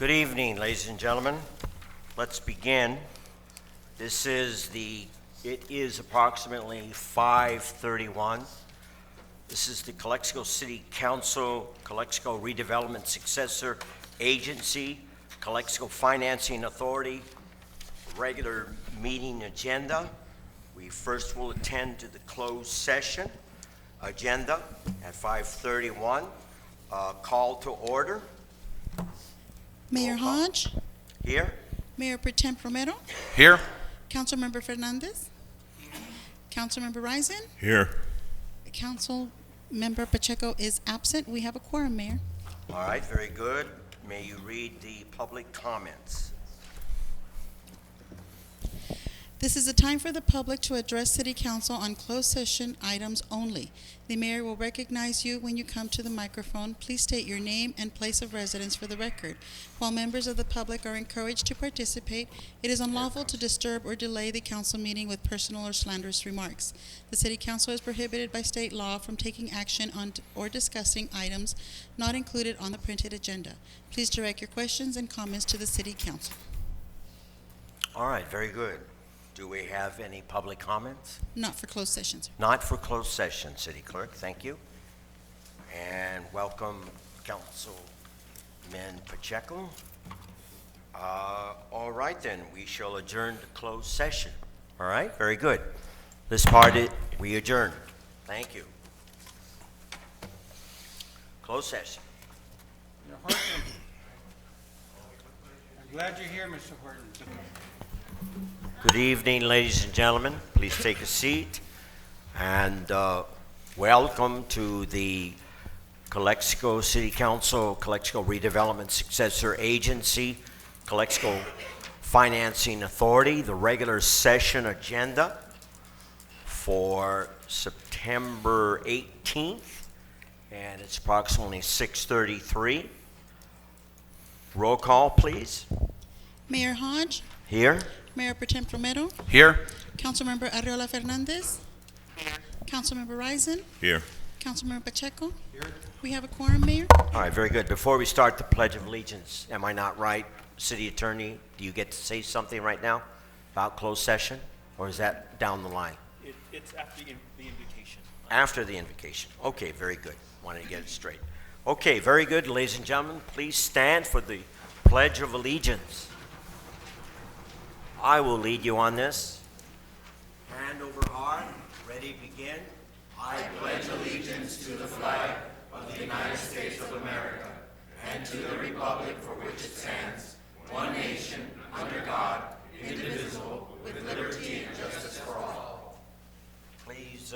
Good evening, ladies and gentlemen. Let's begin. It is approximately 5:31. This is the Calexico City Council, Calexico Redevelopment Successor Agency, Calexico Financing Authority, regular meeting agenda. We first will attend to the closed session agenda at 5:31. Call to order. Mayor Hodge, Here. Mayor Pro Tem Romero, Here. Councilmember Fernandez, Councilmember Risen, Here. Councilmember Pacheco is absent. We have a quorum, Mayor. All right, very good. May you read the public comments. This is a time for the public to address City Council on closed session items only. The mayor will recognize you when you come to the microphone. Please state your name and place of residence for the record. While members of the public are encouraged to participate, it is unlawful to disturb or delay the council meeting with personal or slanderous remarks. The City Council is prohibited by state law from taking action on or discussing items not included on the printed agenda. Please direct your questions and comments to the City Council. All right, very good. Do we have any public comments? Not for closed sessions. Not for closed session, City Clerk. Thank you. And welcome, Councilman Pacheco. All right, then, we shall adjourn to closed session. All right, very good. This part, we adjourn. Thank you. Closed session. I'm glad you're here, Mr. Horton. Good evening, ladies and gentlemen. Please take a seat. And welcome to the Calexico City Council, Calexico Redevelopment Successor Agency, Calexico Financing Authority, the regular session agenda for September 18th, and it's approximately 6:33. Roll call, please. Mayor Hodge, Here. Mayor Pro Tem Romero, Here. Councilmember Arriola Fernandez, Councilmember Risen, Here. Councilmember Pacheco. We have a quorum, Mayor. All right, very good. Before we start the Pledge of Allegiance, am I not right, City Attorney? Do you get to say something right now about closed session, or is that down the line? It's after the invitation. After the invocation. Okay, very good. Wanted to get it straight. Okay, very good, ladies and gentlemen. Please stand for the Pledge of Allegiance. I will lead you on this. Hand over heart, ready, begin. I pledge allegiance to the flag of the United States of America and to the republic for which it stands, one nation, under God, indivisible, with liberty and justice for all. Please,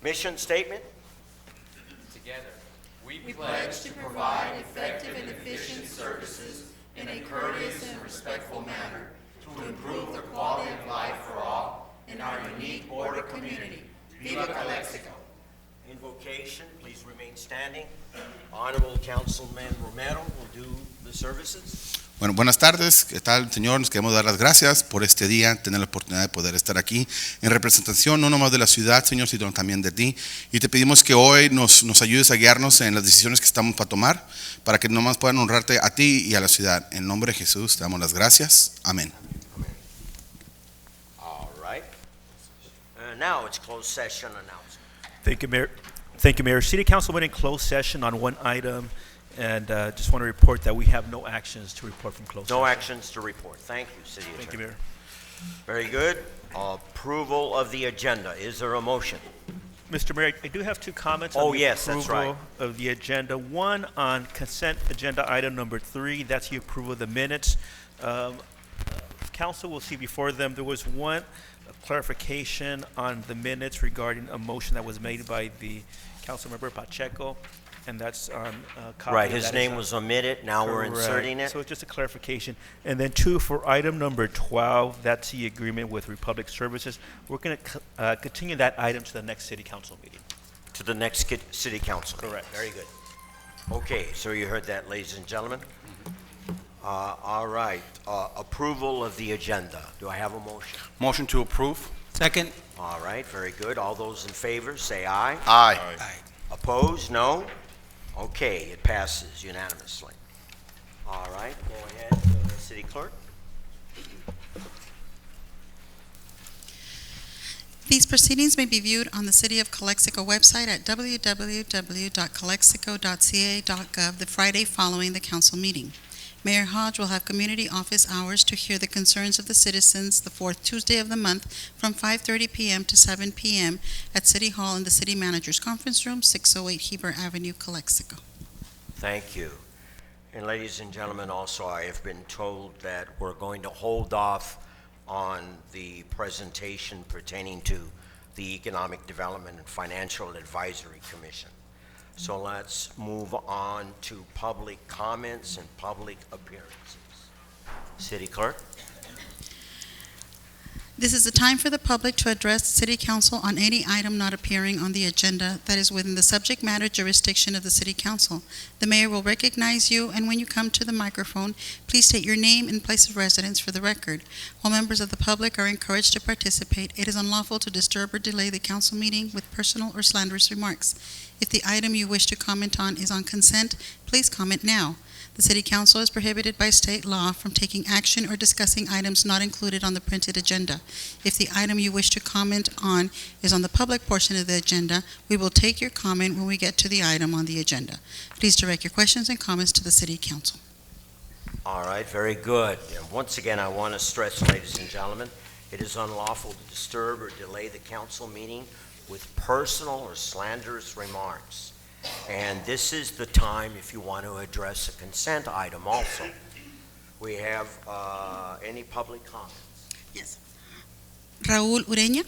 mission statement. Together, we pledge to provide effective and efficient services in a courteous and respectful manner to improve the quality of life for all in our unique border community. Viva Calexico. Invocation, please remain standing. Honorable Councilman Romero will do the services. Bueno, buenas tardes. ¿Qué tal, Señor? Nos queremos dar las gracias por este día, tener la oportunidad de poder estar aquí en representación no nomás de la ciudad, Señor, sino también de ti. Y te pedimos que hoy nos ayudes a guiarnos en las decisiones que estamos para tomar, para que nomás puedan honrarte a ti y a la ciudad. En nombre de Jesús te damos las gracias. Amén. All right. Now it's closed session announcement. Thank you, Mayor. Thank you, Mayor. City Council went in closed session on one item, and just want to report that we have no actions to report from closed No session. actions to report. Thank you, City Attorney. Thank you, Mayor. Very good. Approval of the agenda. Is there a motion? Mr. Mayor, I do have two comments Oh, on the yes, that's approval of the agenda. One on consent agenda item number 3, that's the approval of the minutes. Council will see before them, there was one clarification on the minutes regarding a motion that was made by the Councilmember Pacheco, and that's on copy. Right, his that is name on- was omitted. Now we're Correct. inserting it. So it's just a clarification. And then 2, for item number 12, that's the agreement with Republic Services. We're going to continue that item to the next city council meeting. To the next City Council. Correct. Very good. Okay, so you heard that, ladies and gentlemen. All right, approval of the agenda. Do I have a motion? Motion to approve. Second. All right, very good. All those in favor, say aye. Aye. Opposed? No? Okay, it passes unanimously. All right, go ahead, City Clerk. These proceedings may be viewed on the City of Calexico website at www.calexico.ca.gov the Friday following the council meeting. Mayor Hodge will have community office hours to hear the concerns of the citizens the fourth Tuesday of the month from 5:30 p.m. to 7 p.m. at City Hall in the City Manager's Conference Room, 608 Heber Avenue, Calexico. Thank you. And ladies and gentlemen, also I have been told that we're going to hold off on the presentation pertaining to the Economic Development and Financial Advisory Commission. So let's move on to public comments and public appearances. City Clerk? This is the time for the public to address the City Council on any item not appearing on the agenda that is within the subject matter jurisdiction of the City Council. The mayor will recognize you, and when you come to the microphone, please state your name and place of residence for the record. While members of the public are encouraged to participate, it is unlawful to disturb or delay the council meeting with personal or slanderous remarks. If the item you wish to comment on is on consent, please comment now. The City Council is prohibited by state law from taking action or discussing items not included on the printed agenda. If the item you wish to comment on is on the public portion of the agenda, we will take your comment when we get to the item on the agenda. Please direct your questions and comments to the City Council. All right, very good. And once again, I want to stress, ladies and gentlemen, it is unlawful to disturb or delay the council meeting with personal or slanderous remarks. And this is the time if you want to address a consent item also. We have any public comments? Yes. Raúl Ureña.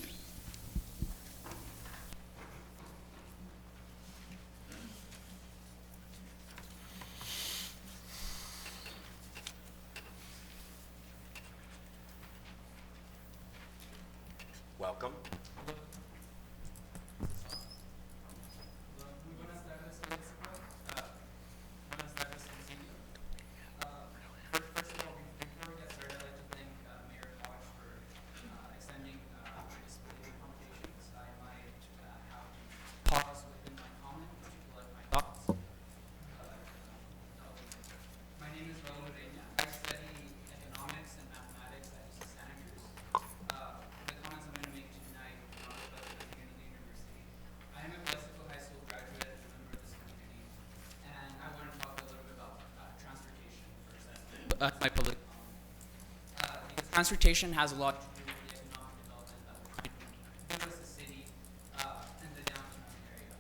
Welcome. My public. Because transportation has a lot to do with the economic development that we're trying to give us the city and the downtown area.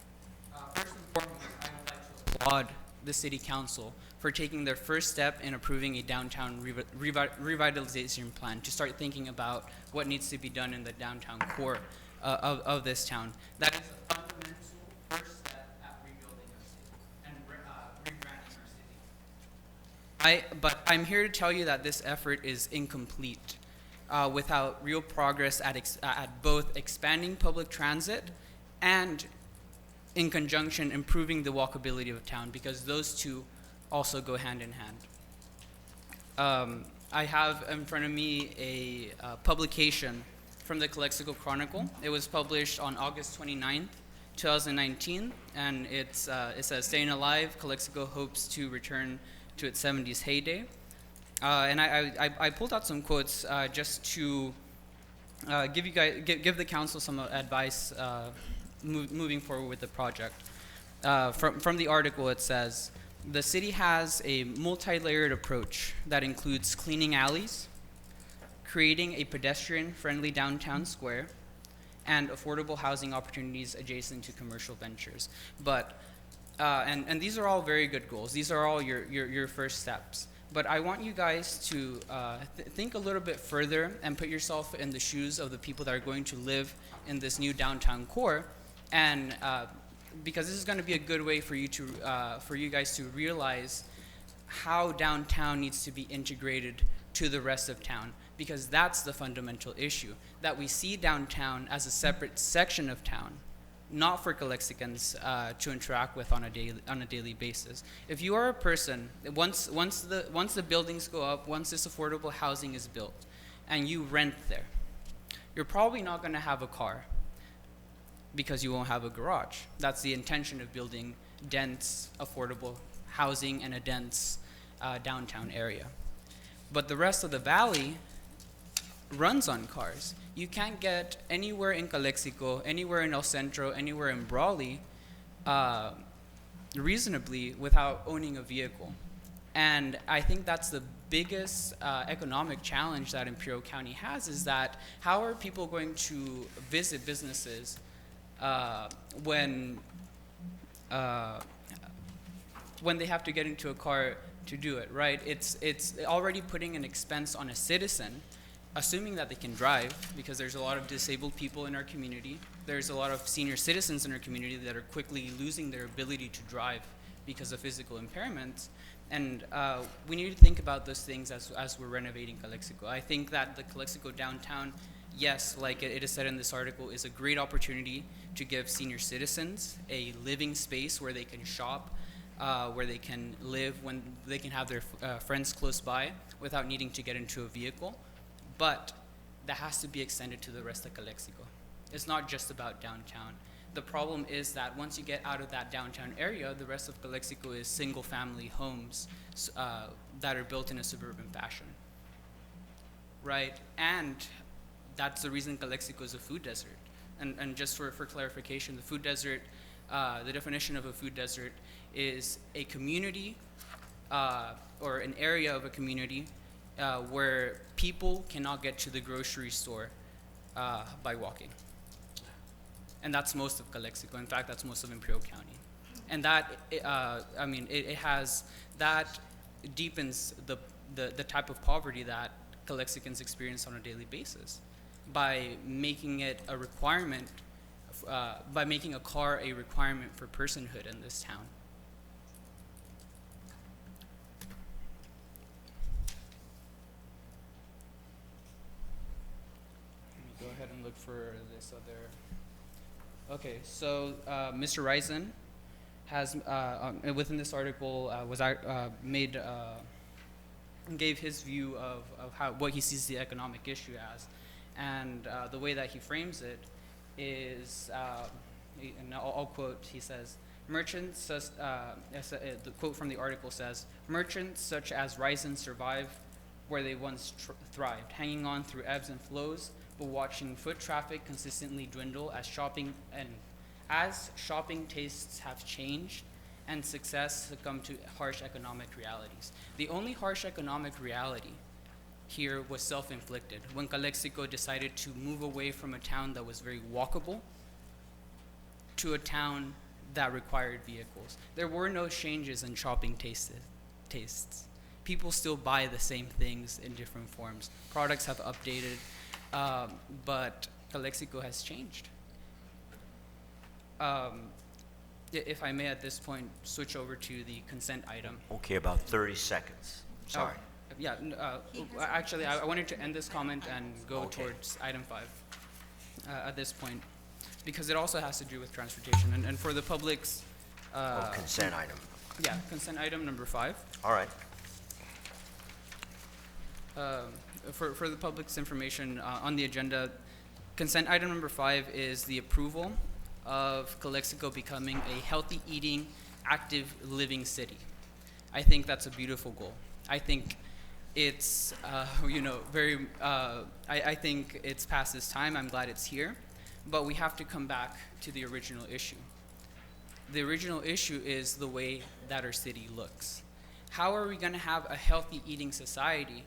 First and foremost, I would like to applaud the City Council for taking their first step in approving a downtown revitalization plan to start thinking about what needs to be done in the downtown core of this town. That is a fundamental first step at rebuilding our city and rebranding our city. But I'm here to tell you that this effort is incomplete without real progress at both expanding public transit and, in conjunction, improving the walkability of town, because those two also go hand in hand. I have in front of me a publication from the Calexico Chronicle. It was published on August 29th, 2019, and it says, "Staying Alive, Calexico hopes to return to its 70s heyday." And I pulled out some quotes just to give the council some advice moving forward with the project. From the article, it says, "The city has a multi-layered approach that includes cleaning alleys, creating a pedestrian-friendly downtown square, and affordable housing opportunities adjacent to commercial ventures." But and these are all very good goals. These are all your first steps. But I want you guys to think a little bit further and put yourself in the shoes of the people that are going to live in this new downtown core, and because this is going to be a good way for you guys to realize how downtown needs to be integrated to the rest of town, because that's the fundamental issue, that we see downtown as a separate section of town, not for Calexicans to interact with on a daily basis. If you are a person, once the buildings go up, once this affordable housing is built, and you rent there, you're probably not going to have a car because you won't have a garage. That's the intention of building dense, affordable housing and a dense downtown area. But the rest of the valley runs on cars. You can't get anywhere in Calexico, anywhere in El Centro, anywhere in Brawley reasonably without owning a vehicle. And I think that's the biggest economic challenge that Imperial County has, is that how are people going to visit businesses when they have to get into a car to do it, right? It's already putting an expense on a citizen, assuming that they can drive, because there's a lot of disabled people in our community. There's a lot of senior citizens in our community that are quickly losing their ability to drive because of physical impairments. And we need to think about those things as we're renovating Calexico. I think that the Calexico downtown, yes, like it is said in this article, is a great opportunity to give senior citizens a living space where they can shop, where they can live, when they can have their friends close by without needing to get into a vehicle. But that has to be extended to the rest of Calexico. It's not just about downtown. The problem is that once you get out of that downtown area, the rest of Calexico is single-family homes that are built in a suburban fashion, right? And that's the reason Calexico is a food desert. And just for clarification, the food desert, the definition of a food desert is a community or an area of a community where people cannot get to the grocery store by walking. And that's most of Calexico. In fact, that's most of Imperial County. And that, that deepens the type of poverty that Calexicans experience on a daily basis by making it a requirement, by making a car a requirement for personhood in this town. Let me go ahead and look for this other. Okay, so Mr. Risen has, within this article, gave his view of what he sees the economic issue as, and the way that he frames it is, and I'll quote. He says, "Merchants," the quote from the article says, "Merchants such as Risen survive where they once thrived, hanging on through ebbs and flows, but watching foot traffic consistently dwindle as shopping tastes have changed and success succumbed to harsh economic realities." The only harsh economic reality here was self-inflicted when Calexico decided to move away from a town that was very walkable to a town that required vehicles. There were no changes in shopping tastes. People still buy the same things in different forms. Products have updated, but Calexico has changed. If I may at this point switch over to the consent item. Okay, about 30 seconds. Sorry. Yeah, actually I wanted to end this comment and go towards item 5 at this point, because it also has to do with transportation and for the public's Consent item. Yeah, consent item number 5. All right. For the public's information on the agenda, consent item number 5 is the approval of Calexico becoming a healthy eating, active living city. I think that's a beautiful goal. I think it's, I think it's past its time. I'm glad it's here. But we have to come back to the original issue. The original issue is the way that our city looks. How are we going to have a healthy eating society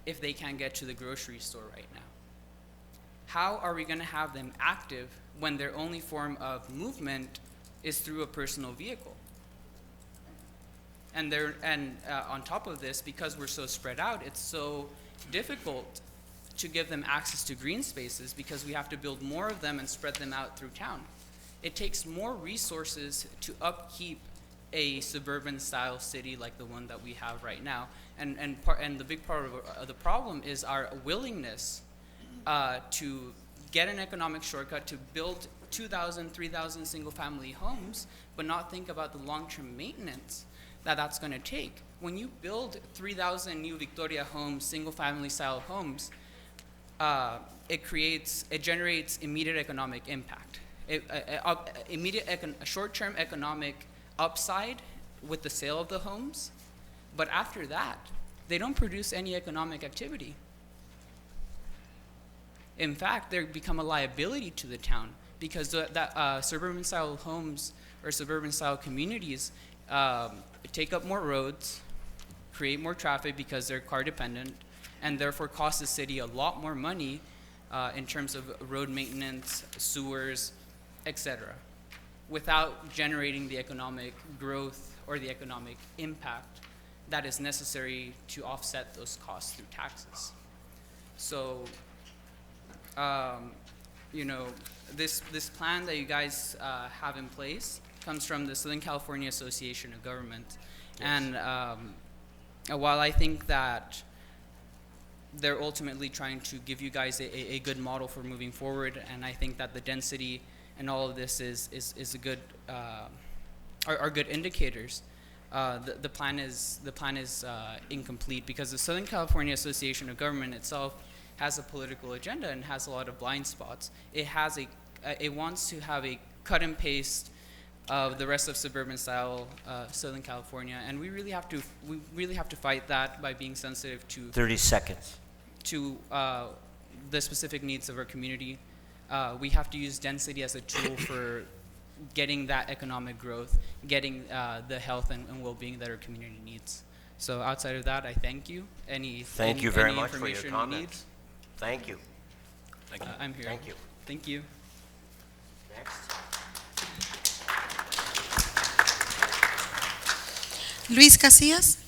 if they can't get to the grocery store right now? How are we going to have them active when their only form of movement is through a personal vehicle? And on top of this, because we're so spread out, it's so difficult to give them access to green spaces because we have to build more of them and spread them out through town. It takes more resources to upkeep a suburban style city like the one that we have right now. And the big part of the problem is our willingness to get an economic shortcut to build 2,000, 3,000 single family homes, but not think about the long-term maintenance that's going to take. When you build 3,000 new Victoria homes, single family style homes, it generates immediate economic impact. Immediate short-term economic upside with the sale of the homes, But after that, they don't produce any economic activity. In fact, they become a liability to the town because suburban-style homes or suburban-style communities take up more roads, create more traffic because they're car-dependent, and therefore cost the city a lot more money in terms of road maintenance, sewers, etc., without generating the economic growth or the economic impact that is necessary to offset those costs through taxes. So, this plan that you guys have in place comes from the Southern California Association of Government. Yes. And while I think that they're ultimately trying to give you guys a good model for moving forward, and I think that the density and all of this is a good are good indicators. The plan is incomplete because the Southern California Association of Government itself has a political agenda and has a lot of blind spots. It wants to have a cut and paste of the rest of suburban style Southern California, and we really have to fight that by being sensitive to 30 seconds. To the specific needs of our community. We have to use density as a tool for getting that economic growth, getting the health and well-being that our community needs. So outside of that, I thank you. Thank you very much for your comments. Thank you. I'm here. Thank you. Thank you. Next. Luis Casillas.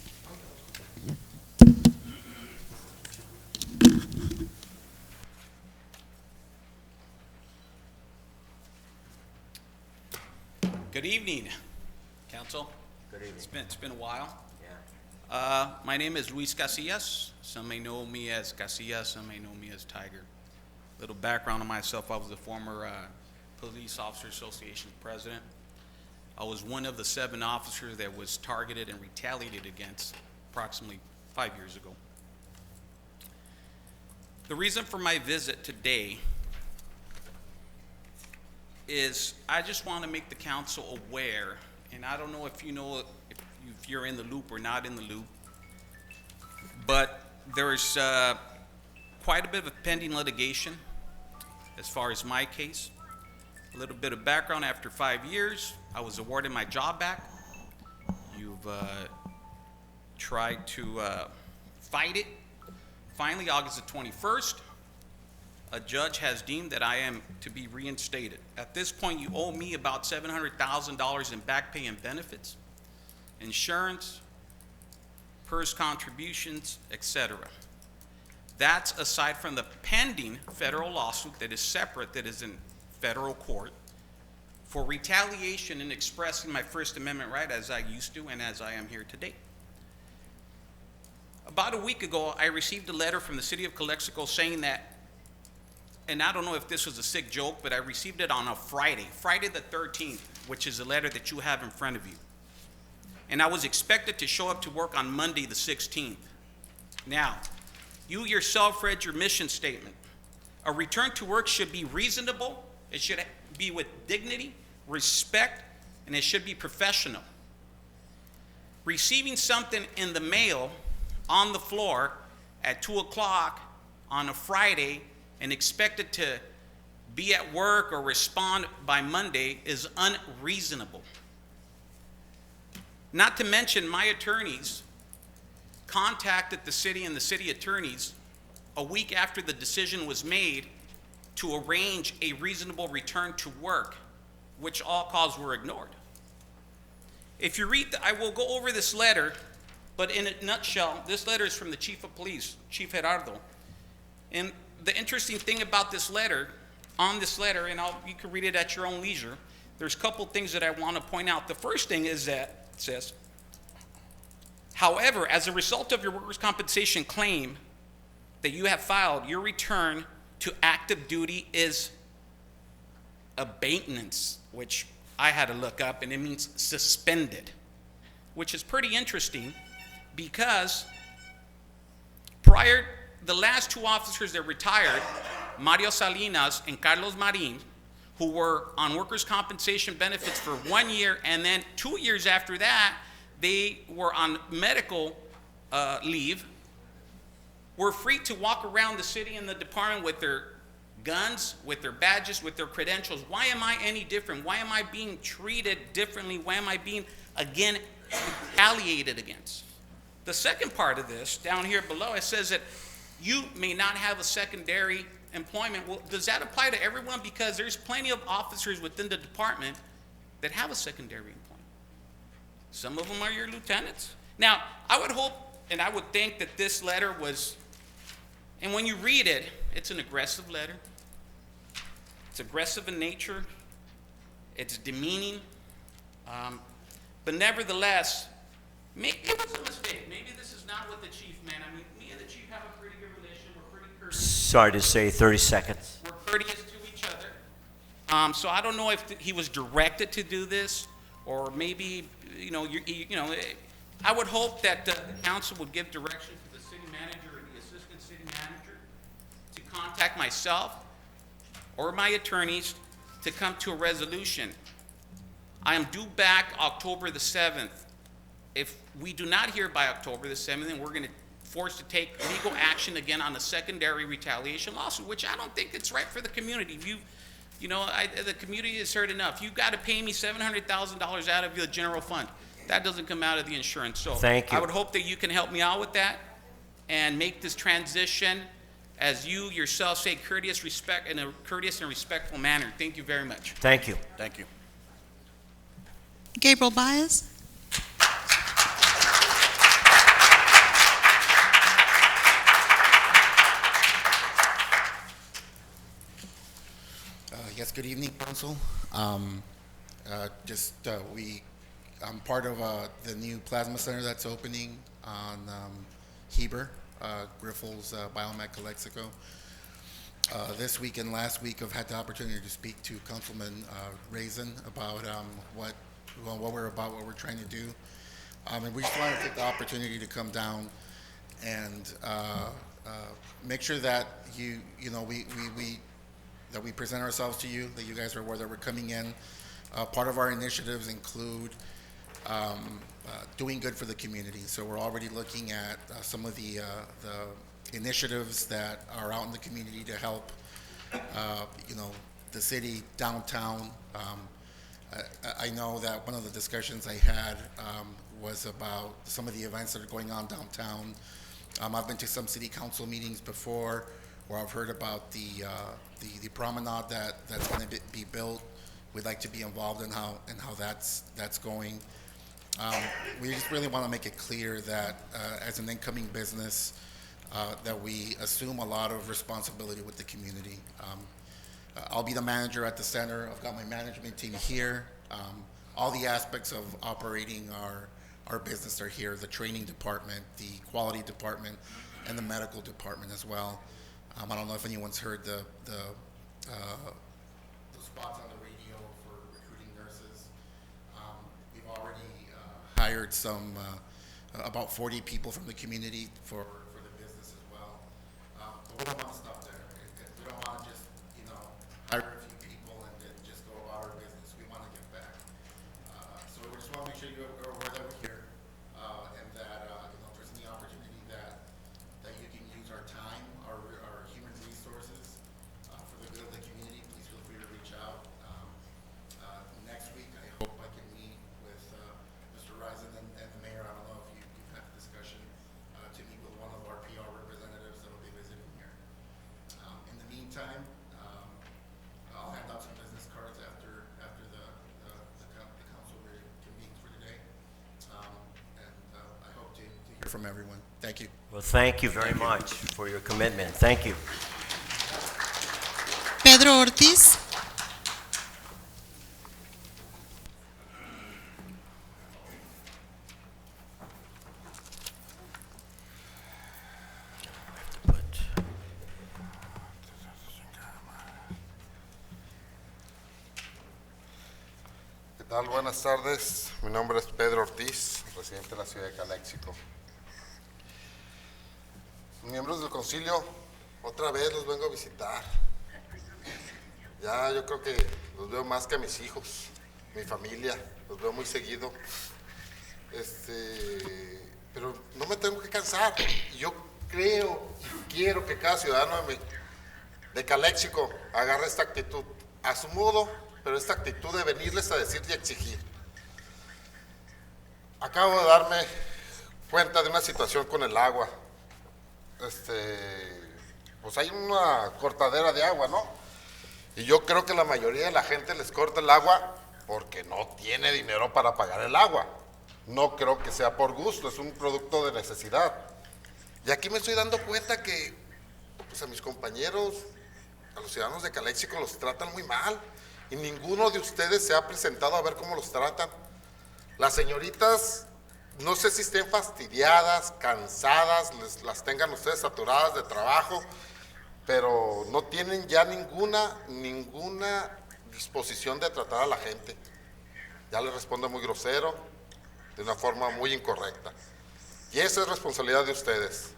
Good evening, Council. Good evening. It's been a while. Yeah. My name is Luis Casillas. Some may know me as Casillas, some may know me as Tiger. Little background on myself, I was the former Police Officer Association president. I was one of the 7 officers that was targeted and retaliated against approximately 5 years ago. The reason for my visit today is I just want to make the council aware, and I don't know if you know if you're in the loop or not in the loop, but there's quite a bit of pending litigation as far as my case. A little bit of background: after 5 years, I was awarded my job back. You've tried to fight it. Finally, August the 21st, a judge has deemed that I am to be reinstated. At this point, you owe me about $700,000 in back pay and benefits, insurance, PERS contributions, etc. That's aside from the pending federal lawsuit that is separate, that is in federal court, for retaliation in expressing my First Amendment right as I used to and as I am here today. About a week ago, I received a letter from the city of Calexico saying that, and I don't know if this was a sick joke, but I received it on a Friday the 13th, which is the letter that you have in front of you. And I was expected to show up to work on Monday the 16th. Now, you yourself read your mission statement. A return to work should be reasonable, it should be with dignity, respect, and it should be professional. Receiving something in the mail on the floor at 2 o'clock on a Friday and expected to be at work or respond by Monday is unreasonable. Not to mention, my attorneys contacted the city and the city attorneys a week after the decision was made to arrange a reasonable return to work, which all calls were ignored. If you read, I will go over this letter, but in a nutshell, this letter is from the Chief of Police, Chief Gerardo. And the interesting thing about this letter, on this letter, and you can read it at your own leisure, there's a couple things that I want to point out. The first thing is that it says, however, as a result of your workers' compensation claim that you have filed, your return to active duty is abatements, which I had to look up, and it means suspended, which is pretty interesting because the last 2 officers that retired, Mario Salinas and Carlos Marin, who were on workers' compensation benefits for 1 year, and then 2 years after that, they were on medical leave, were free to walk around the city and the department with their guns, with their badges, with their credentials. Why am I any different? Why am I being treated differently? Why am I being, again, retaliated against? The second part of this, down here below, it says that you may not have a secondary employment. Well, does that apply to everyone? Because there's plenty of officers within the department that have a secondary employment. Some of them are your lieutenants. Now, I would hope and I would think that this letter was, and when you read it, it's an aggressive letter. It's aggressive in nature. It's demeaning. But nevertheless, maybe it was a mistake. Maybe this is not what the chief meant. I mean, me and the chief have a pretty good relation. We're pretty courteous. Sorry to say, 30 seconds. We're courteous to each other. So I don't know if he was directed to do this, or maybe, I would hope that the council would give direction to the city manager or the assistant city manager to contact myself or my attorneys to come to a resolution. I am due back October the 7th. If we do not hear by October the 7th, then we're going to force to take legal action again on a secondary retaliation lawsuit, which I don't think it's right for the community. The community has heard enough. You've got to pay me $700,000 out of the general fund. That doesn't come out of the insurance. So Thank you. I would hope that you can help me out with that and make this transition, as you yourself say, courteous and respectful manner. Thank you very much. Thank you. Thank you. Gabriel Baez. Yes, good evening, Council. I'm part of the new plasma center that's opening on Heber, Griffles Biomed Calexico. This week and last week, I've had the opportunity to speak to Councilman Raisin about what we're trying to do. And we just want to take the opportunity to come down and make sure that that we present ourselves to you, that you guys are aware that we're coming in. Part of our initiatives include doing good for the community. So we're already looking at some of the initiatives that are out in the community to help, the city, downtown. I know that one of the discussions I had was about some of the events that are going on downtown. I've been to some city council meetings before where I've heard about the promenade that's going to be built. We'd like to be involved in how that's going. We just really want to make it clear that as an incoming business, that we assume a lot of responsibility with the community. I'll be the manager at the center. I've got my management team here. All the aspects of operating our business are here: the training department, the quality department, and the medical department as well. I don't know if anyone's heard the spots on the radio for recruiting nurses. We've already hired about 40 people from the community for the business as well. But we don't want to stop there. We don't want to just, hire a few people and then just go about our business. We want to give back. So we just want to make sure you're aware that we're here, and that, if there's any opportunity that you can use our time, our human resources for the good of the community, please feel free to reach out. Next week, I hope I can meet with Mr. Risen and the mayor. I don't know if you've had a discussion to meet with one of our PR representatives that will be visiting here. In the meantime, I'll hand out some business cards after the council convenes for today. And I hope to hear from everyone. Thank you. Well, thank you very much for your commitment. Thank you. Pedro Ortiz. ¿Qué tal? Buenas tardes. Mi nombre es Pedro Ortiz, residente de la ciudad de Calexico. Miembros del concilio, otra vez los vengo a visitar. Ya yo creo que los veo más que a mis hijos, mi familia, los veo muy seguido. Pero no me tengo que cansar. Yo creo y quiero que cada ciudadano de Calexico agarre esta actitud a su modo, pero esta actitud de venirles a decir y exigir. Acabo de darme cuenta de una situación con el agua. Pues hay una cortadera de agua, ¿no? Y yo creo que la mayoría de la gente les corta el agua porque no tiene dinero para pagar el agua. No creo que sea por gusto, es un producto de necesidad. Y aquí me estoy dando cuenta que pues, a mis compañeros, a los ciudadanos de Calexico los tratan muy mal. Y ninguno de ustedes se ha presentado a ver cómo los tratan. Las señoritas, no sé si estén fastidiadas, cansadas, las tengan ustedes saturadas de trabajo, pero no tienen ya ninguna disposición de tratar a la gente. Ya les responde muy grosero, de una forma muy incorrecta. Y esa es responsabilidad de ustedes,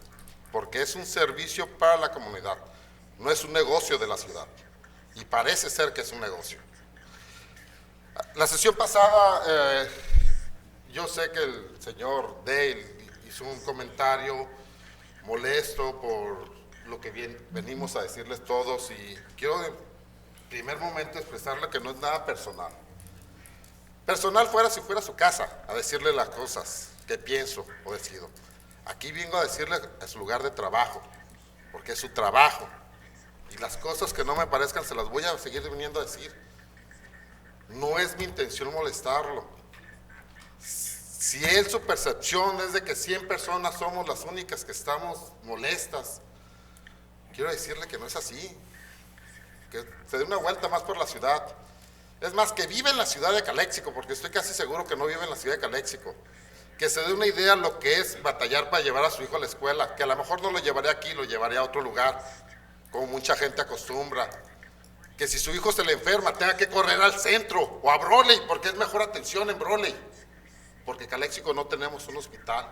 porque es un servicio para la comunidad, no es un negocio de la ciudad. Y parece ser que es un negocio. La sesión pasada, yo sé que el señor Dale hizo un comentario molesto por lo que venimos a decirles todos y quiero en primer momento expresarle que no es nada personal. Personal fuera si fuera a su casa a decirle las cosas que pienso o decido. Aquí vengo a decirle a su lugar de trabajo, porque es su trabajo. Y las cosas que no me parezcan se las voy a seguir viniendo a decir. No es mi intención molestarlo. Si su percepción es de que 100 personas somos las únicas que estamos molestas, quiero decirle que no es así. Que se dé una vuelta más por la ciudad. Es más, que vive en la ciudad de Calexico, porque estoy casi seguro que no vive en la ciudad de Calexico. Que se dé una idea de lo que es batallar para llevar a su hijo a la escuela, que a lo mejor no lo llevaría aquí, lo llevaría a otro lugar, como mucha gente acostumbra. Que si su hijo se le enferma, tenga que correr al centro o a Broley, porque es mejor atención en Broley, porque en Calexico no tenemos un hospital.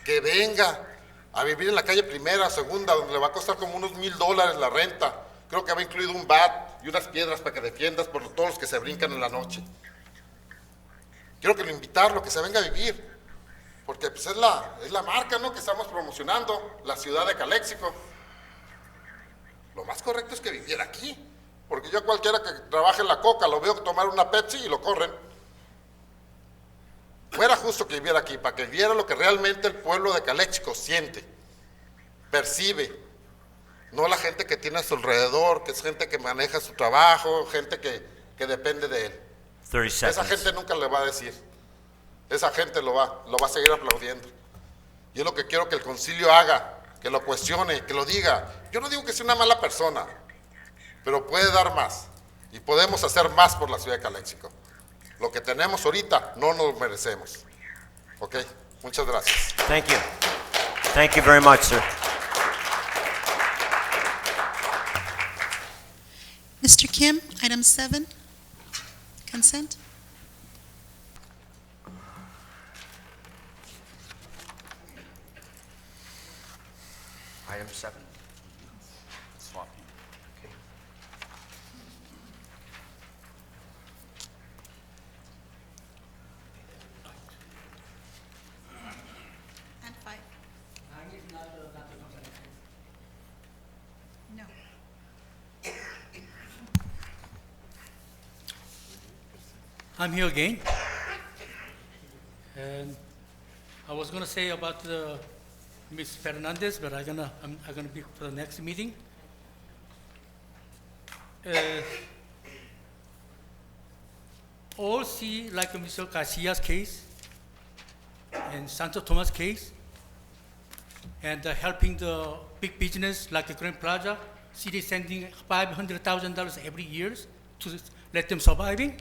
Que venga a vivir en la calle Primera, Segunda, donde le va a costar como unos $1,000 la renta. Creo que va incluido un bat y unas piedras para que defiendas por todos los que se brincan en la noche. Quiero que lo invitarlo, que se venga a vivir, porque pues es la marca, ¿no?, que estamos promocionando, la ciudad de Calexico. Lo más correcto es que viviera aquí, porque yo a cualquiera que trabaje en la coca lo veo tomar una Pepsi y lo corren. Fuera justo que viviera aquí, para que viera lo que realmente el pueblo de Calexico siente, percibe. No la gente que tiene a su alrededor, que es gente que maneja su trabajo, gente que depende de él. 30 seconds. Esa gente nunca le va a decir. Esa gente lo va a seguir aplaudiendo. Yo lo que quiero que el concilio haga, que lo cuestione, que lo diga. Yo no digo que sea una mala persona, pero puede dar más. Y podemos hacer más por la ciudad de Calexico. Lo que tenemos ahorita no nos merecemos. ¿Ok? Muchas gracias. Thank you. Thank you very much, sir. Mr. Kim, item 7, consent. Item 7. Swap. Okay. And 5. No. I'm here again. And I was going to say about Ms. Fernandez, but I'm gonna be for the next meeting. All see like Mr. Garcia's case and Santo Tomas case, and helping the big business like the Grand Plaza. City sending $500,000 every year to let them surviving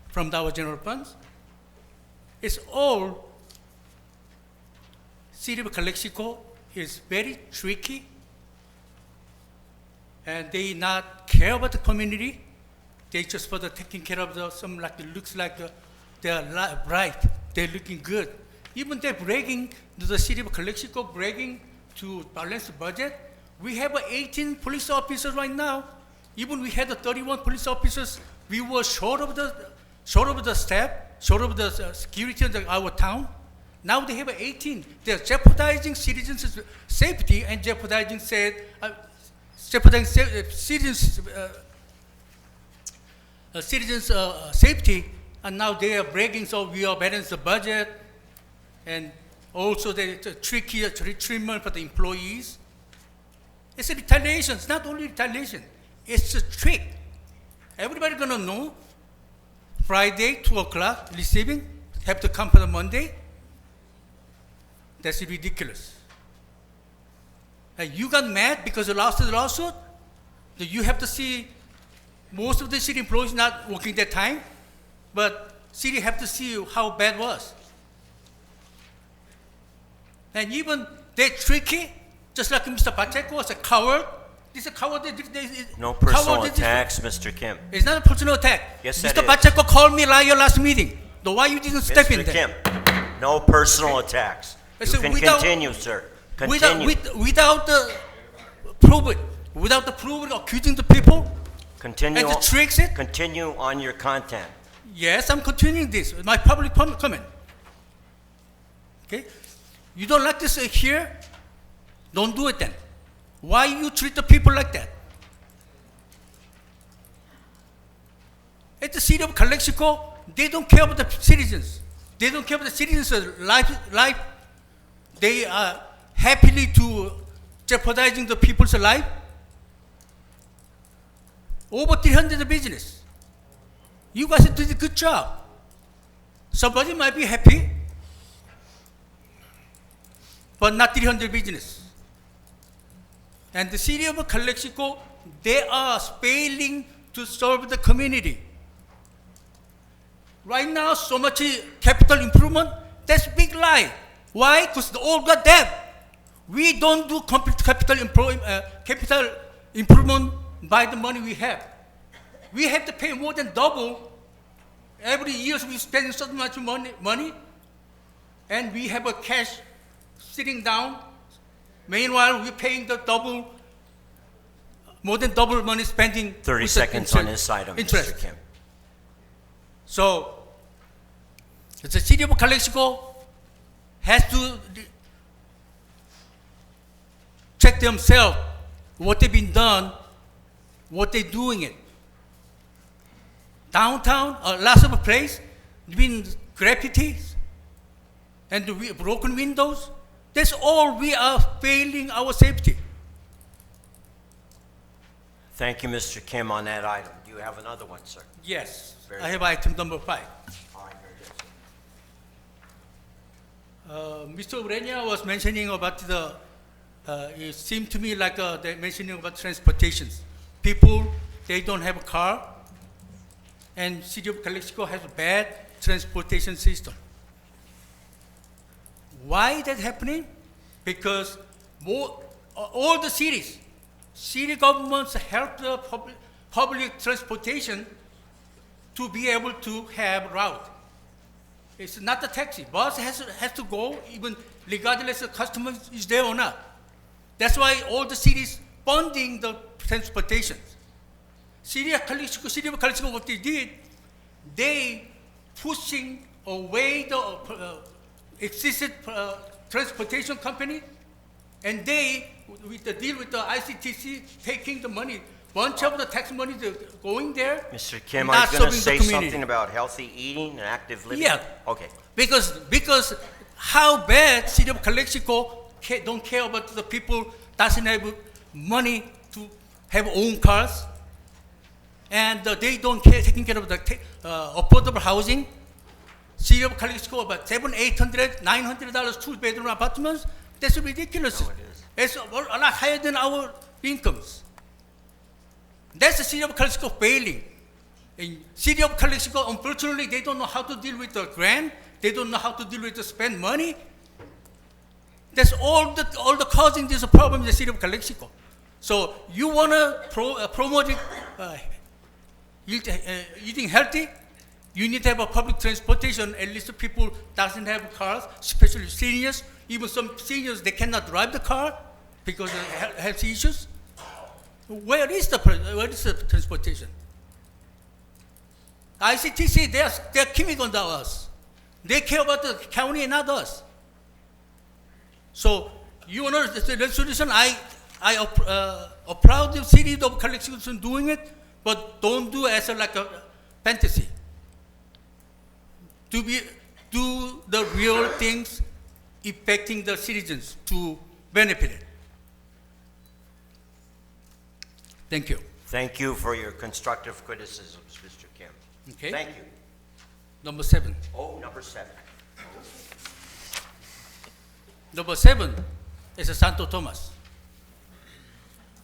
from our general funds. It's all City of Calexico is very tricky, and they not care about the community. They just for the taking care of some like it looks like they're right, they're looking good. Even they're bragging, the City of Calexico bragging to balance the budget. We have 18 police officers right now. Even we had 31 police officers. We were short of short of the staff, short of the security in our town. Now they have 18. They're jeopardizing citizens' safety and jeopardizing citizens' safety. And now they are bragging, so we are balancing the budget, and also the tricky treatment for the employees. It's a retaliation. It's not only retaliation. It's a trick. Everybody gonna know. Friday, 2 o'clock, receiving, have to come for the Monday. That's ridiculous. You got mad because you lost the lawsuit? You have to see most of the city employees not working that time, but city have to see how bad it was. And even they're tricky, just like Mr. Pacheco was a coward. This is a coward. No personal attacks, Mr. Kim. It's not a personal attack. Yes, Mr. it is. Pacheco called me liar last meeting. So why you didn't step in Mr. there? Kim, no personal attacks. You So can without- continue, sir. Continue. Without the proof, accusing the people, Continue. and the tricks it. Continue on your content. Yes, I'm continuing this. My public comment. Okay, you don't like this here? Don't do it then. Why you treat the people like that? At the city of Calexico, they don't care about the citizens. They don't care about the citizens' life. They are happily to jeopardizing the people's life. Over 300 business. You guys did a good job. Somebody might be happy, but not 300 business. And the city of Calexico, they are failing to serve the community. Right now, so much capital improvement, that's big lie. Why? Because they all got debt. We don't do capital improvement by the money we have. We have to pay more than double. Every year we spend so much money, and we have a cash sitting down. Meanwhile, we're paying the double, more than double money spending. 30 with seconds the on this item, interest. Mr. Kim. So, the city of Calexico has to check themselves what they've been done, what they're doing it. Downtown, lots of place, been graffitis and broken windows. That's all we are failing our safety. Thank you, Mr. Kim, on that item. Do you have another one, sir? Yes, Very I have item number 5. All right, very good, sir. Mr. Urania was mentioning about the, it seemed to me like they're mentioning about transportations. People, they don't have a car, and city of Calexico has a bad transportation system. Why that happening? Because all the cities, city governments help the public transportation to be able to have route. It's not the taxi. Bus has to go even regardless of customer is there or not. That's why all the cities funding the transportation. City of Calexico, what they did, they pushing away the existing transportation company, and they, with the deal with the ICTC, taking the money. Bunch of the tax money going there. Mr. Kim, not are you going to serving the say community. something about healthy eating and active living? Yeah. Okay. Because how bad city of Calexico don't care about the people doesn't have money to have own cars, and they don't care taking care of the affordable housing. City of Calexico about $700, $800, $900 2-bedroom apartments. That's ridiculous. No, it is. It's a lot higher than our incomes. That's the city of Calexico failing. In city of Calexico, unfortunately, they don't know how to deal with the grant. They don't know how to deal with the spend money. That's all the causing this problem in the city of Calexico. So you want to promote eating healthy? You need to have a public transportation. At least the people doesn't have cars, especially seniors. Even some seniors, they cannot drive the car because of health issues. Where is the transportation? ICTC, they're keeping on us. They care about the county and not us. So, you know, the resolution, I applaud the city of Calexico doing it, but don't do as like a fantasy. Do the real things affecting the citizens to benefit it. Thank you. Thank you for your constructive criticisms, Mr. Kim. Okay. Thank you. Number 7. Oh, number 7. Number 7 is Santo Tomas.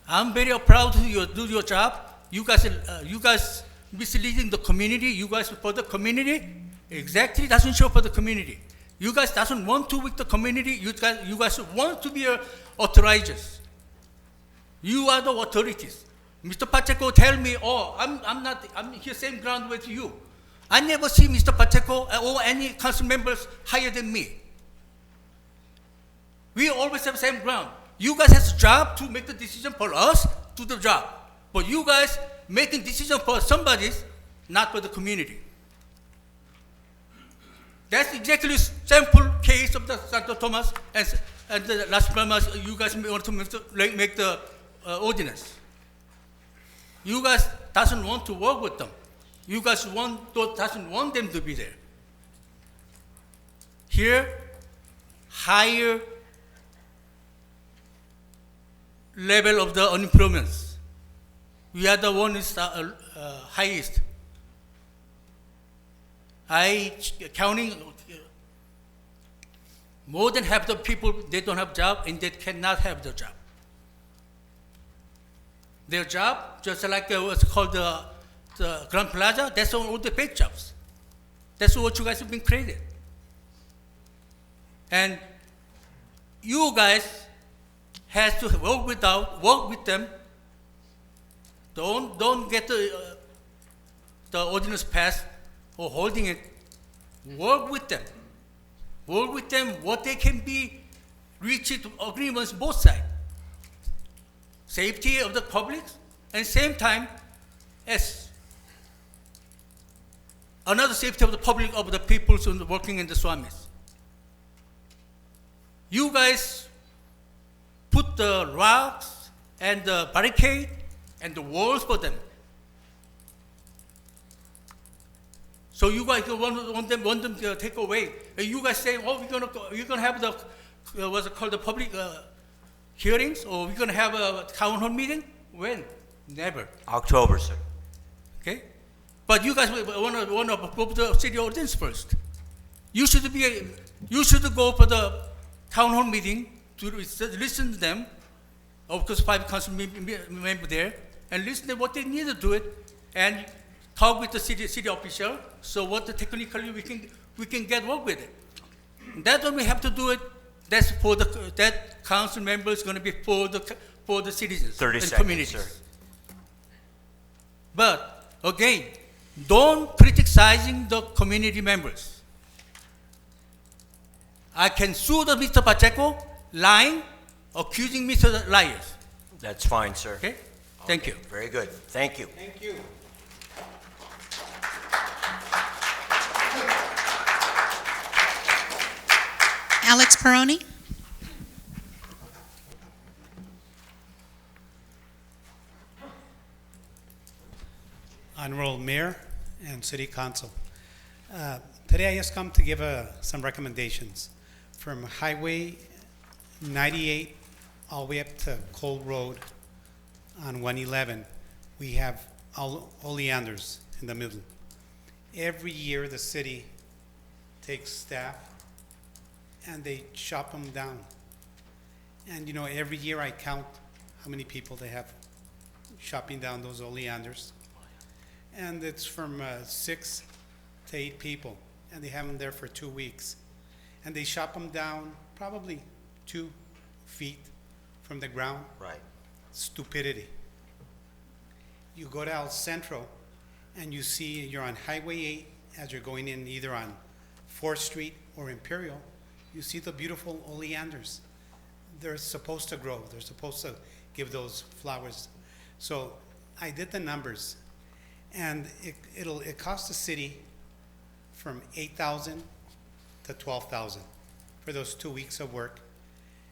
I'm very proud to do your job. You guys misleading the community. You guys for the community exactly doesn't show for the community. You guys doesn't want to with the community. You guys want to be authorizers. You are the authorities. Mr. Pacheco tell me, oh, I'm here same ground with you. I never see Mr. Pacheco or any council members higher than me. We always have same ground. You guys have a job to make the decision for us to the job. But you guys making decision for somebody, not for the community. That's exactly sample case of the Santo Tomas and the Las Palmas. You guys want to make the ordinance. You guys doesn't want to work with them. You guys doesn't want them to be there. Here, higher level of the unemployment. We are the one is highest. Counting more than half the people, they don't have job and they cannot have the job. Their job, just like what's called the Grand Plaza, that's all the fake jobs. That's what you guys have been created. And you guys has to work with them. Don't get the ordinance passed or holding it. Work with them. Work with them what they can be reached agreements both sides. Safety of the public and same time as another safety of the public of the people working in the swamis. You guys put the rocks and the barricade and the walls for them. So you guys want them to take away. And you guys say, oh, we're gonna have the what's it called, the public hearings, or we're gonna have a town hall meeting. When? Never. October, sir. Okay, but you guys want to approve the city ordinance first. You should go for the town hall meeting to listen to them. Of course, 5 council members there, and listen to what they need to do it, and talk with the city official. So what technically we can get work with it. That when we have to do it, that's for that council member is going to be for the citizens 30 and seconds, communities. sir. But again, don't criticizing the community members. I can sue the Mr. Pacheco lying, accusing me of liars. That's fine, sir. Okay? Thank you. Very good. Thank you. Thank you. Alex Peroni. Honorable Mayor and City Council. Today I just come to give some recommendations from Highway 98 all the way up to Cole Road on 111. We have oleanders in the middle. Every year the city takes staff and they chop them down. And you know, every year I count how many people they have chopping down those oleanders. And it's from 6 to 8 people, and they have them there for 2 weeks. And they chop them down probably 2 feet from the ground. Right. Stupidity. You go to El Centro, and you see you're on Highway 8 as you're going in either on 4th Street or Imperial. You see the beautiful oleanders. They're supposed to grow. They're supposed to give those flowers. So I did the numbers. And it costs the city from $8,000 to $12,000 for those 2 weeks of work.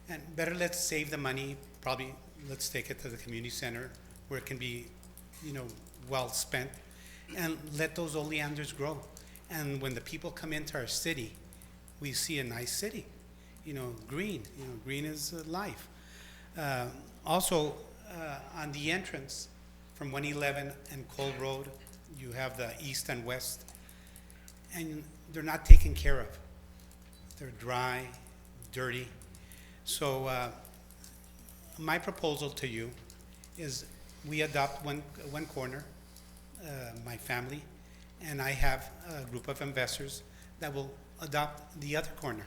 And better let's save the money, probably let's take it to the community center where it can be, well spent, and let those oleanders grow. And when the people come into our city, we see a nice city, green, green is life. Also, on the entrance from 111 and Cole Road, you have the east and west, and they're not taken care of. They're dry, dirty. So my proposal to you is we adopt one corner, my family, and I have a group of investors that will adopt the other corner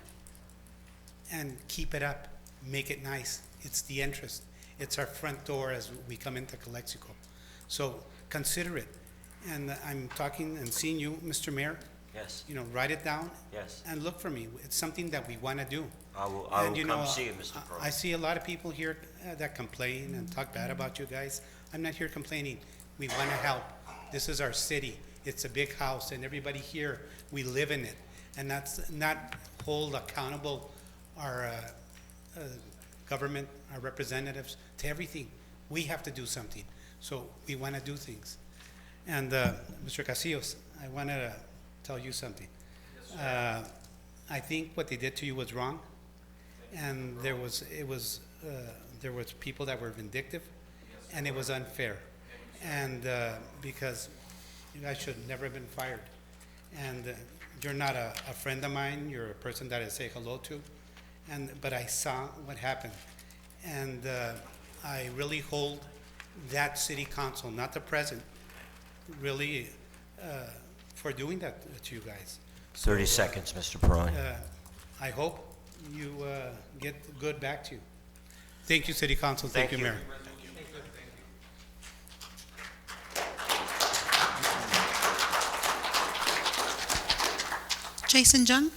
and keep it up, make it nice. It's the interest. It's our front door as we come into Calexico. So consider it. And I'm talking and seeing you, Mr. Mayor. Yes. Write it down. Yes. And look for me. It's something that we want to do. I will And, come see you, Mr. Pro. I see a lot of people here that complain and talk bad about you guys. I'm not here complaining. We want to help. This is our city. It's a big house, and everybody here, we live in it. And that's not hold accountable our government, our representatives, to everything. We have to do something. So we want to do things. And Mr. Casillas, I wanted to tell you something. I think what they did to you was wrong, and there was people that were vindictive, and it was unfair, and because you guys should never have been fired, and you're not a friend of mine. You're a person that I say hello to, but I saw what happened, and I really hold that city council, not the present, really for doing that to you guys. 30 seconds, Mr. Perrone. I hope you get good back to you. Thank you, City Council. Thank you, Mayor. Jason Jung?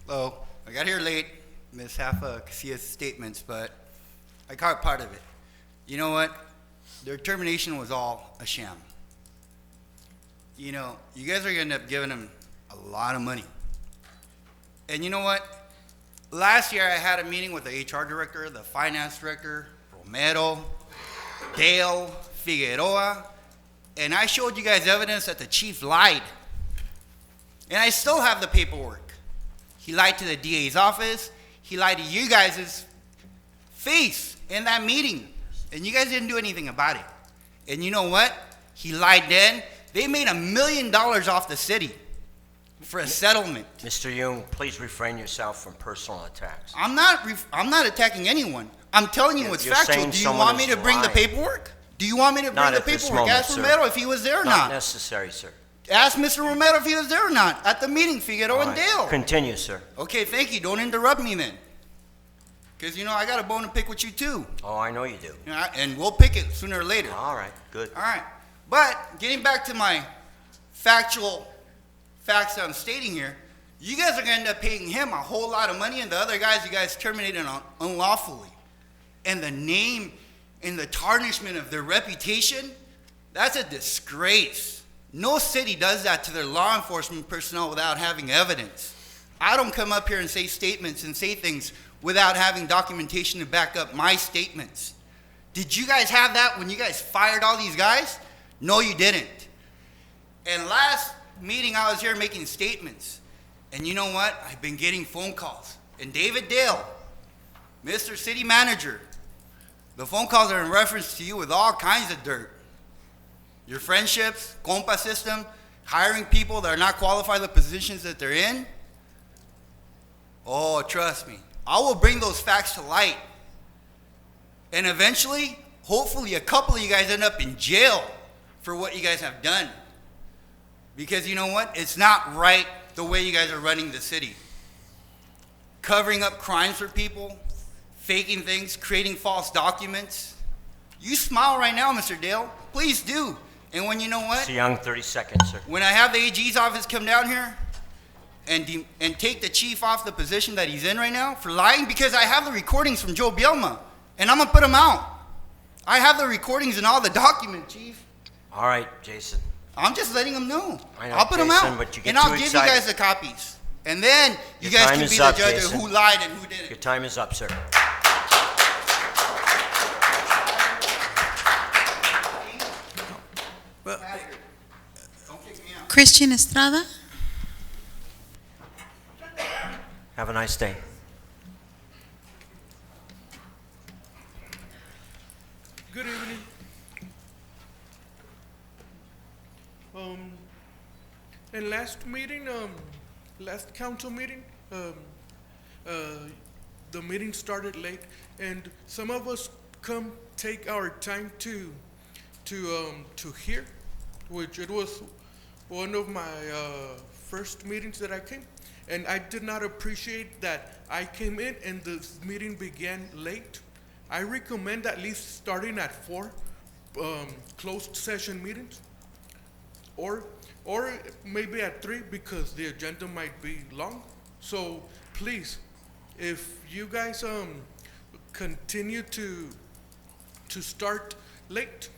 Hello. I got here late, missed half of Casillas' statements, but I caught part of it. You know what? Their termination was all a sham. You guys are going to end up giving them a lot of money. And you know what? Last year I had a meeting with the HR director, the finance director, Romero, Dale, Figueroa, and I showed you guys evidence that the chief lied. And I still have the paperwork. He lied to the DA's office. He lied to you guys' face in that meeting. And you guys didn't do anything about it. And you know what? He lied then. They made $1 million off the city for a settlement. Mr. Jung, please refrain yourself from personal attacks. I'm not attacking anyone. I'm telling you what's You're factual. saying Do you someone want me is to bring the lying. paperwork? Do you want me to bring Not the at this paperwork? moment, Ask sir. Romero if he was there or Not not. necessary, sir. Ask Mr. Romero if he was there or not at the meeting, Figueroa and All right. Dale. Continue, sir. Okay, thank you. Don't interrupt me then. Because, I got a bone to pick with you too. Oh, I know you do. And we'll pick it sooner or later. All right, good. All right. But getting back to my factual facts that I'm stating here, you guys are going to end up paying him a whole lot of money, and the other guys you guys terminated unlawfully. And the name and the tarnishment of their reputation, that's a disgrace. No city does that to their law enforcement personnel without having evidence. I don't come up here and say statements and say things without having documentation to back up my statements. Did you guys have that when you guys fired all these guys? No, you didn't. And last meeting I was here making statements. And you know what? I've been getting phone calls. And David Dale, Mr. City Manager, the phone calls are in reference to you with all kinds of dirt. Your friendships, compa system, hiring people that are not qualified for the positions that they're in. Oh, trust me. I will bring those facts to light. And eventually, hopefully, a couple of you guys end up in jail for what you guys have done. Because you know what? It's not right the way you guys are running the city. Covering up crimes for people, faking things, creating false documents. You smile right now, Mr. Dale. Please do. And when you know what? Mr. Young, 30 seconds, sir. When I have the AG's office come down here and take the chief off the position that he's in right now for lying, because I have the recordings from Joe Bielma, and I'm gonna put them out. I have the recordings and all the documents, chief. All right, Jason. I'm just letting them know. I know, I'll put them Jason, out, but you get and I'll too give excited. you guys the copies. And then you Your guys time can is be the up, judge of Jason. who lied and who didn't. Your time is up, sir. Don't kick me out. Christian Estrada. Have a nice day. Good evening. In last meeting, last council meeting, the meeting started late, and some of us come take our time to hear, which it was one of my first meetings that I came, and I did not appreciate that I came in and the meeting began late. I recommend at least starting at 4 closed session meetings, or maybe at 3 because the agenda might be long. So please, if you guys continue to start late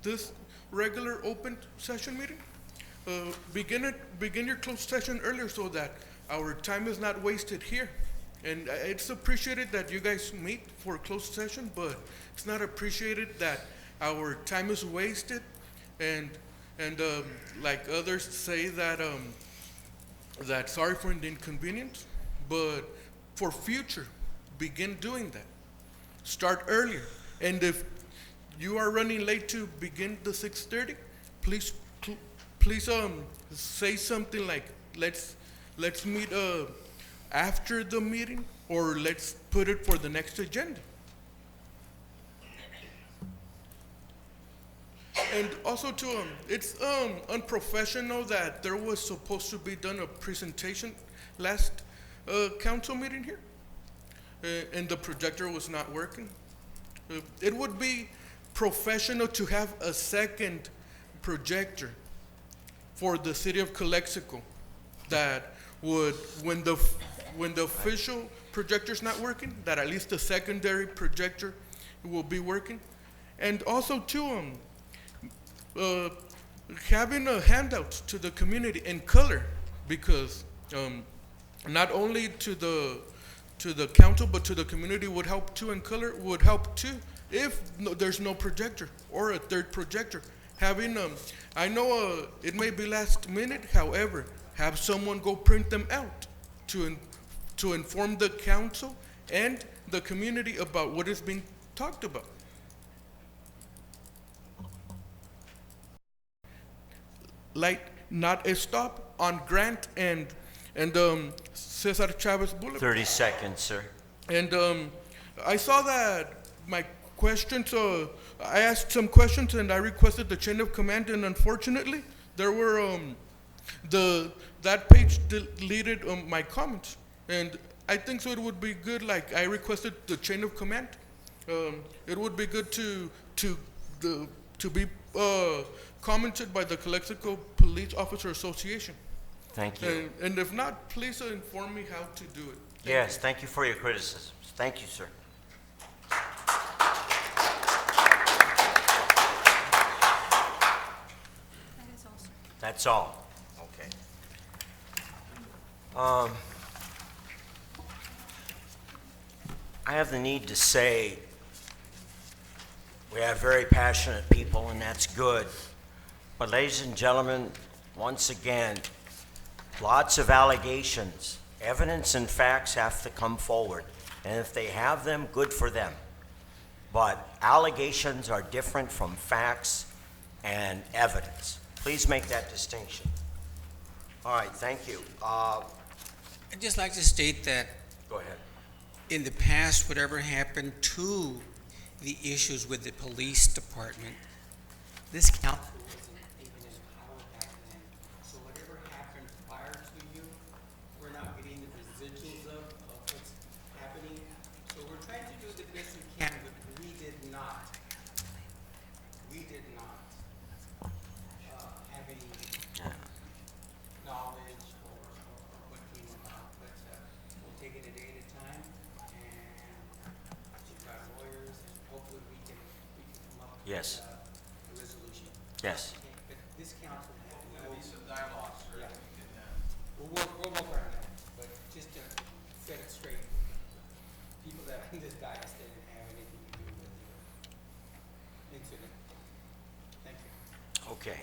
this regular open session meeting, begin your closed session earlier so that our time is not wasted here. And it's appreciated that you guys meet for a closed session, but it's not appreciated that our time is wasted, and like others say that that sorry for the inconvenience, but for future, begin doing that. Start earlier, and if you are running late to begin the 6:30, please say something like let's meet after the meeting, or let's put it for the next agenda. And also too, it's unprofessional that there was supposed to be done a presentation last council meeting here, and the projector was not working. It would be professional to have a second projector for the city of Calexico that would, when the official projector's not working, that at least the secondary projector will be working. And also too, having a handout to the community in color, because not only to the council but to the community would help too, and color would help too if there's no projector or a third projector. Having I know it may be last minute, however, have someone go print them out to inform the council and the community about what is being talked about. Like not a stop on Grant and Cesar Chavez Boulevard. 30 seconds, sir. And I saw that my questions, I asked some questions and I requested the chain of command, and unfortunately there were that page deleted my comments. And I think so it would be good, like I requested the chain of command. It would be good to be commented by the Calexico Police Officer Association. Thank you. And if not, please inform me how to do it. Yes, thank you for your criticism. Thank you, sir. That's all. Okay. I have the need to say we have very passionate people, and that's good. But ladies and gentlemen, once again, lots of allegations. Evidence and facts have to come forward. And if they have them, good for them. But allegations are different from facts and evidence. Please make that distinction. All right, thank you. I'd just like to state that Go ahead. in the past, whatever happened to the issues with the police department, this council wasn't even in power back then. So whatever happened prior to you, we're not getting the residuals of what's happening. So we're trying to do the best we can, but we did not. We did not. Yes. resolution. Yes. But this council will some dialogue, sir. Yeah. We'll work on that, but just to set it straight, people that are in this dais didn't have anything to do with the incident. Thank you. Okay.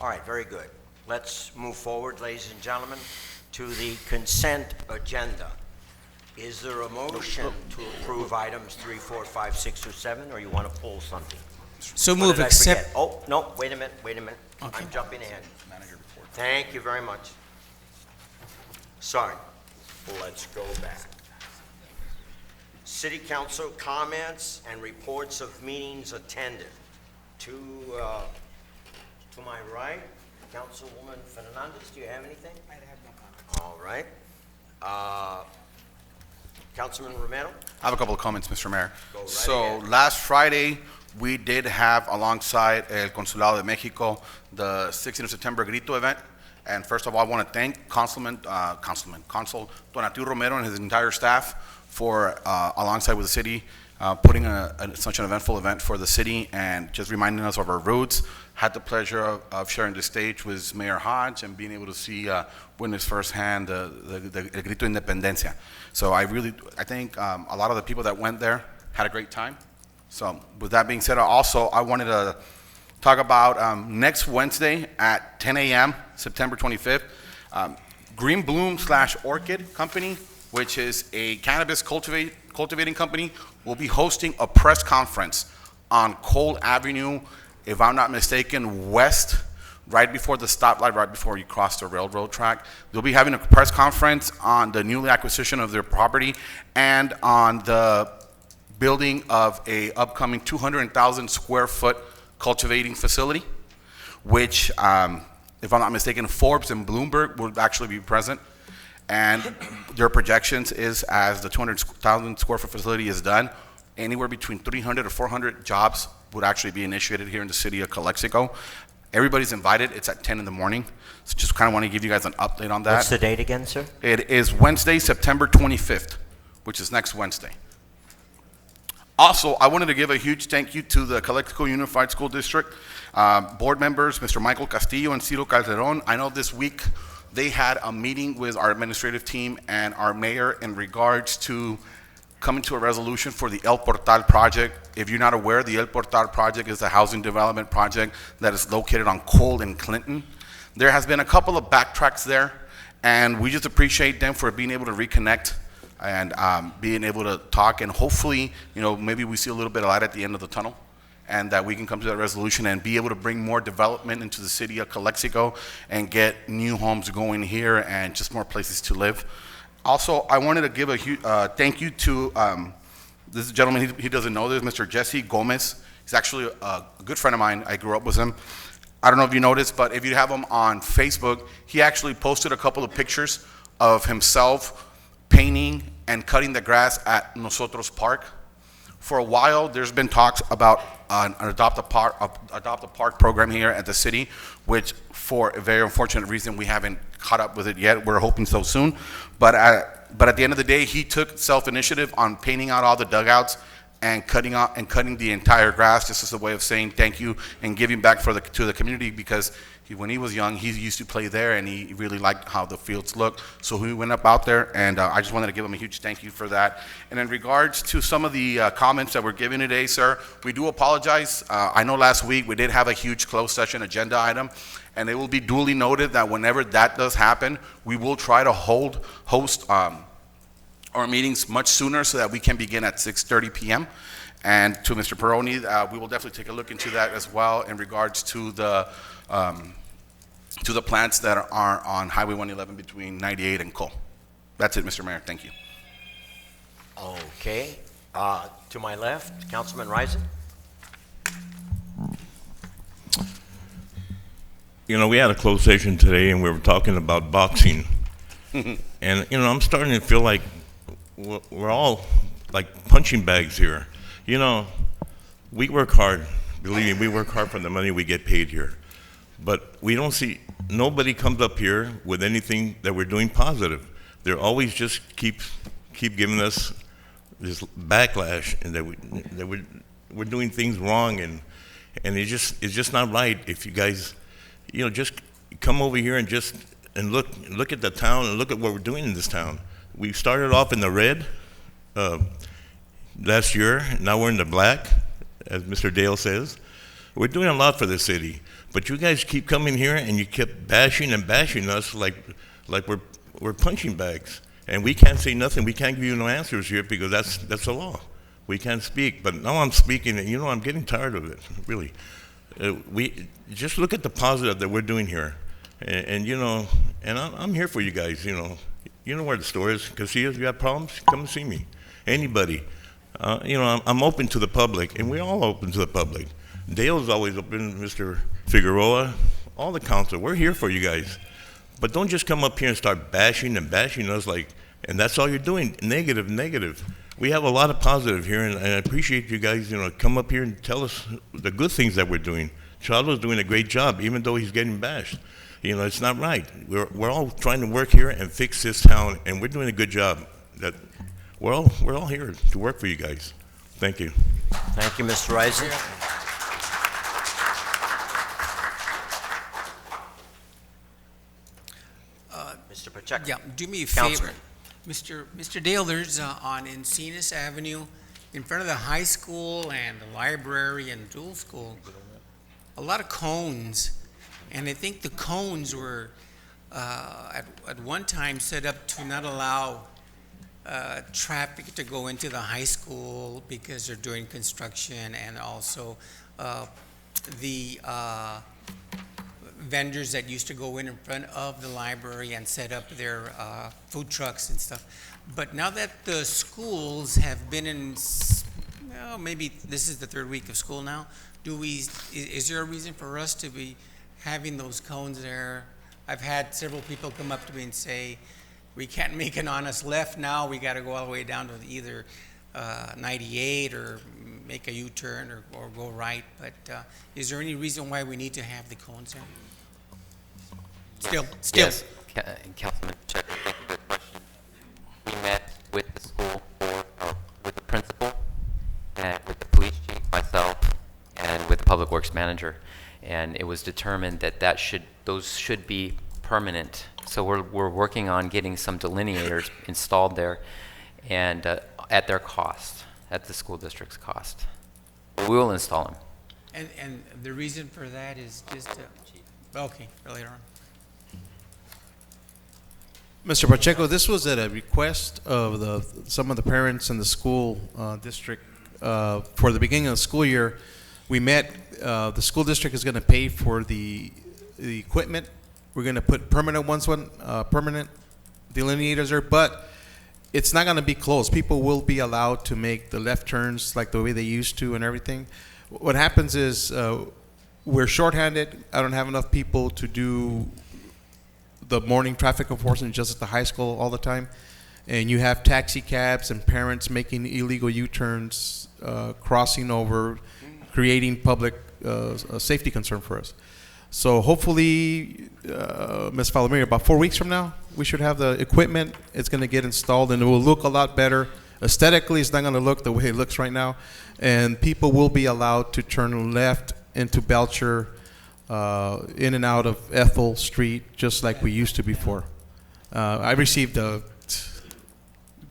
All right, very good. Let's move forward, ladies and gentlemen, to the consent agenda. Is there a motion to approve items 3, 4, 5, 6, or 7, or you want to pull something? So What move, did I accept. forget? Oh, no, wait a minute. Okay. I'm jumping ahead. Thank you very much. Sorry. Let's go back. City Council comments and reports of meetings attended. To my right, Councilwoman Fernandez, do you have anything? I have no comment. All right. Councilman Romero? I have a couple of comments, Mr. Mayor. Go right So ahead. last Friday, we did have alongside El Consulado de Mexico the 16th of September Grito event. And first of all, I want to thank Consul Donatiu Romero and his entire staff for, alongside with the city, putting such an eventful event for the city and just reminding us of our roots. Had the pleasure of sharing the stage with Mayor Hodge and being able to see, witness firsthand the El Grito de Independencia. So I think a lot of the people that went there had a great time. So with that being said, I wanted to talk about next Wednesday at 10 a.m., September 25th, Green Bloom / Orchid Company, which is a cannabis cultivating company, will be hosting a press conference on Cole Avenue, if I'm not mistaken, west, right before the stoplight, right before you cross the railroad track. They'll be having a press conference on the newly acquisition of their property and on the building of a upcoming 200,000 square foot cultivating facility, which, if I'm not mistaken, Forbes and Bloomberg will actually be present. And their projections is, as the 200,000 square foot facility is done, anywhere between 300 or 400 jobs would actually be initiated here in the city of Calexico. Everybody's invited. It's at 10 in the morning. So just kind of want to give you guys an update on that. What's the date again, sir? It is Wednesday, September 25th, which is next Wednesday. Also, I wanted to give a huge thank you to the Calexico Unified School District board members, Mr. Michael Castillo and Ciro Calderon. I know this week they had a meeting with our administrative team and our mayor in regards to coming to a resolution for the El Portal project. If you're not aware, the El Portal project is a housing development project that is located on Cole and Clinton. There has been a couple of backtracks there, and we just appreciate them for being able to reconnect and being able to talk, and hopefully, maybe we see a little bit of light at the end of the tunnel, and that we can come to that resolution and be able to bring more development into the city of Calexico and get new homes going here and just more places to live. Also, I wanted to give a huge thank you to this gentleman. He doesn't know this, Mr. Jesse Gomez. He's actually a good friend of mine. I grew up with him. I don't know if you noticed, but if you have him on Facebook, he actually posted a couple of pictures of himself painting and cutting the grass at Nosotros Park. For a while, there's been talks about an adopt a park program here at the city, which for a very unfortunate reason, we haven't caught up with it yet. We're hoping so soon. But at the end of the day, he took self-initiative on painting out all the dugouts and cutting the entire grass, just as a way of saying thank you and giving back to the community, because when he was young, he used to play there and he really liked how the fields looked. So he went up out there, and I just wanted to give him a huge thank you for that. And in regards to some of the comments that were given today, sir, we do apologize. I know last week we did have a huge closed session agenda item, and it will be duly noted that whenever that does happen, we will try to host our meetings much sooner so that we can begin at 6:30 p.m. And to Mr. Peroni, we will definitely take a look into that as well in regards to the plants that are on Highway 111 between 98 and Cole. That's it, Mr. Mayor. Thank you. Okay. To my left, Councilman Risen. We had a closed session today, and we were talking about boxing. And, I'm starting to feel like we're all like punching bags here. We work hard. Believe me, we work hard for the money we get paid here. But we don't see, nobody comes up here with anything that we're doing positive. They're always just keep giving us this backlash, and that we're doing things wrong, and it's just not right. If you guys, just come over here and look at the town and look at what we're doing in this town. We started off in the red last year. Now we're in the black, as Mr. Dale says. We're doing a lot for the city, but you guys keep coming here and you kept bashing us like we're punching bags, and we can't say nothing. We can't give you no answers here because that's the law. We can't speak. But now I'm speaking, and I'm getting tired of it. Really, we just look at the positive that we're doing here, and I'm here for you guys. You know where the store is. Casillas, if you have problems, come and see me. Anybody. I'm open to the public, and we're all open to the public. Dale's always open, Mr. Figueroa, all the council. We're here for you guys. But don't just come up here and start bashing us and that's all you're doing, negative. We have a lot of positive here, and I appreciate you guys, come up here and tell us the good things that we're doing. Charlo's doing a great job, even though he's getting bashed. It's not right. We're all trying to work here and fix this town, and we're doing a good job. That we're all here to work for you guys. Thank you. Thank you, Mr. Risen. Mr. Pacheco. Yeah, do me a Councilman. favor. Mr. Dale, there's on Encinas Avenue, in front of the high school and the library and dual school, a lot of cones. And I think the cones were at one time set up to not allow traffic to go into the high school because they're doing construction, and also the vendors that used to go in front of the library and set up their food trucks and stuff. But now that the schools have been in, maybe this is the third week of school now, is there a reason for us to be having those cones there? I've had several people come up to me and say, we can't make an honest left now, we got to go all the way down to either 98 or make a U-turn or go right. But is there any reason why we need to have the cones there? Still. Yes, Councilman Pacheco, thank you for the question. We met with the school board, with the principal, and with the police chief, myself, and with the public works manager, and it was determined that those should be permanent. So we're working on getting some delineators installed there, and at their cost, at the school district's cost. We will install them. And the reason for that is just okay, later on. Mr. Pacheco, this was at a request of some of the parents in the school district for the beginning of the school year. We met, the school district is going to pay for the equipment. We're going to put permanent permanent delineators there, but it's not going to be closed. People will be allowed to make the left turns like the way they used to and everything. What happens is we're shorthanded. I don't have enough people to do the morning traffic enforcement just at the high school all the time. And you have taxi cabs and parents making illegal U-turns, crossing over, creating public safety concern for us. So hopefully, Ms. Falomir, about 4 weeks from now, we should have the equipment. It's going to get installed, and it will look a lot better. Aesthetically, it's not going to look the way it looks right now. And people will be allowed to turn left into Belcher, in and out of Ethel Street, just like we used to before. I received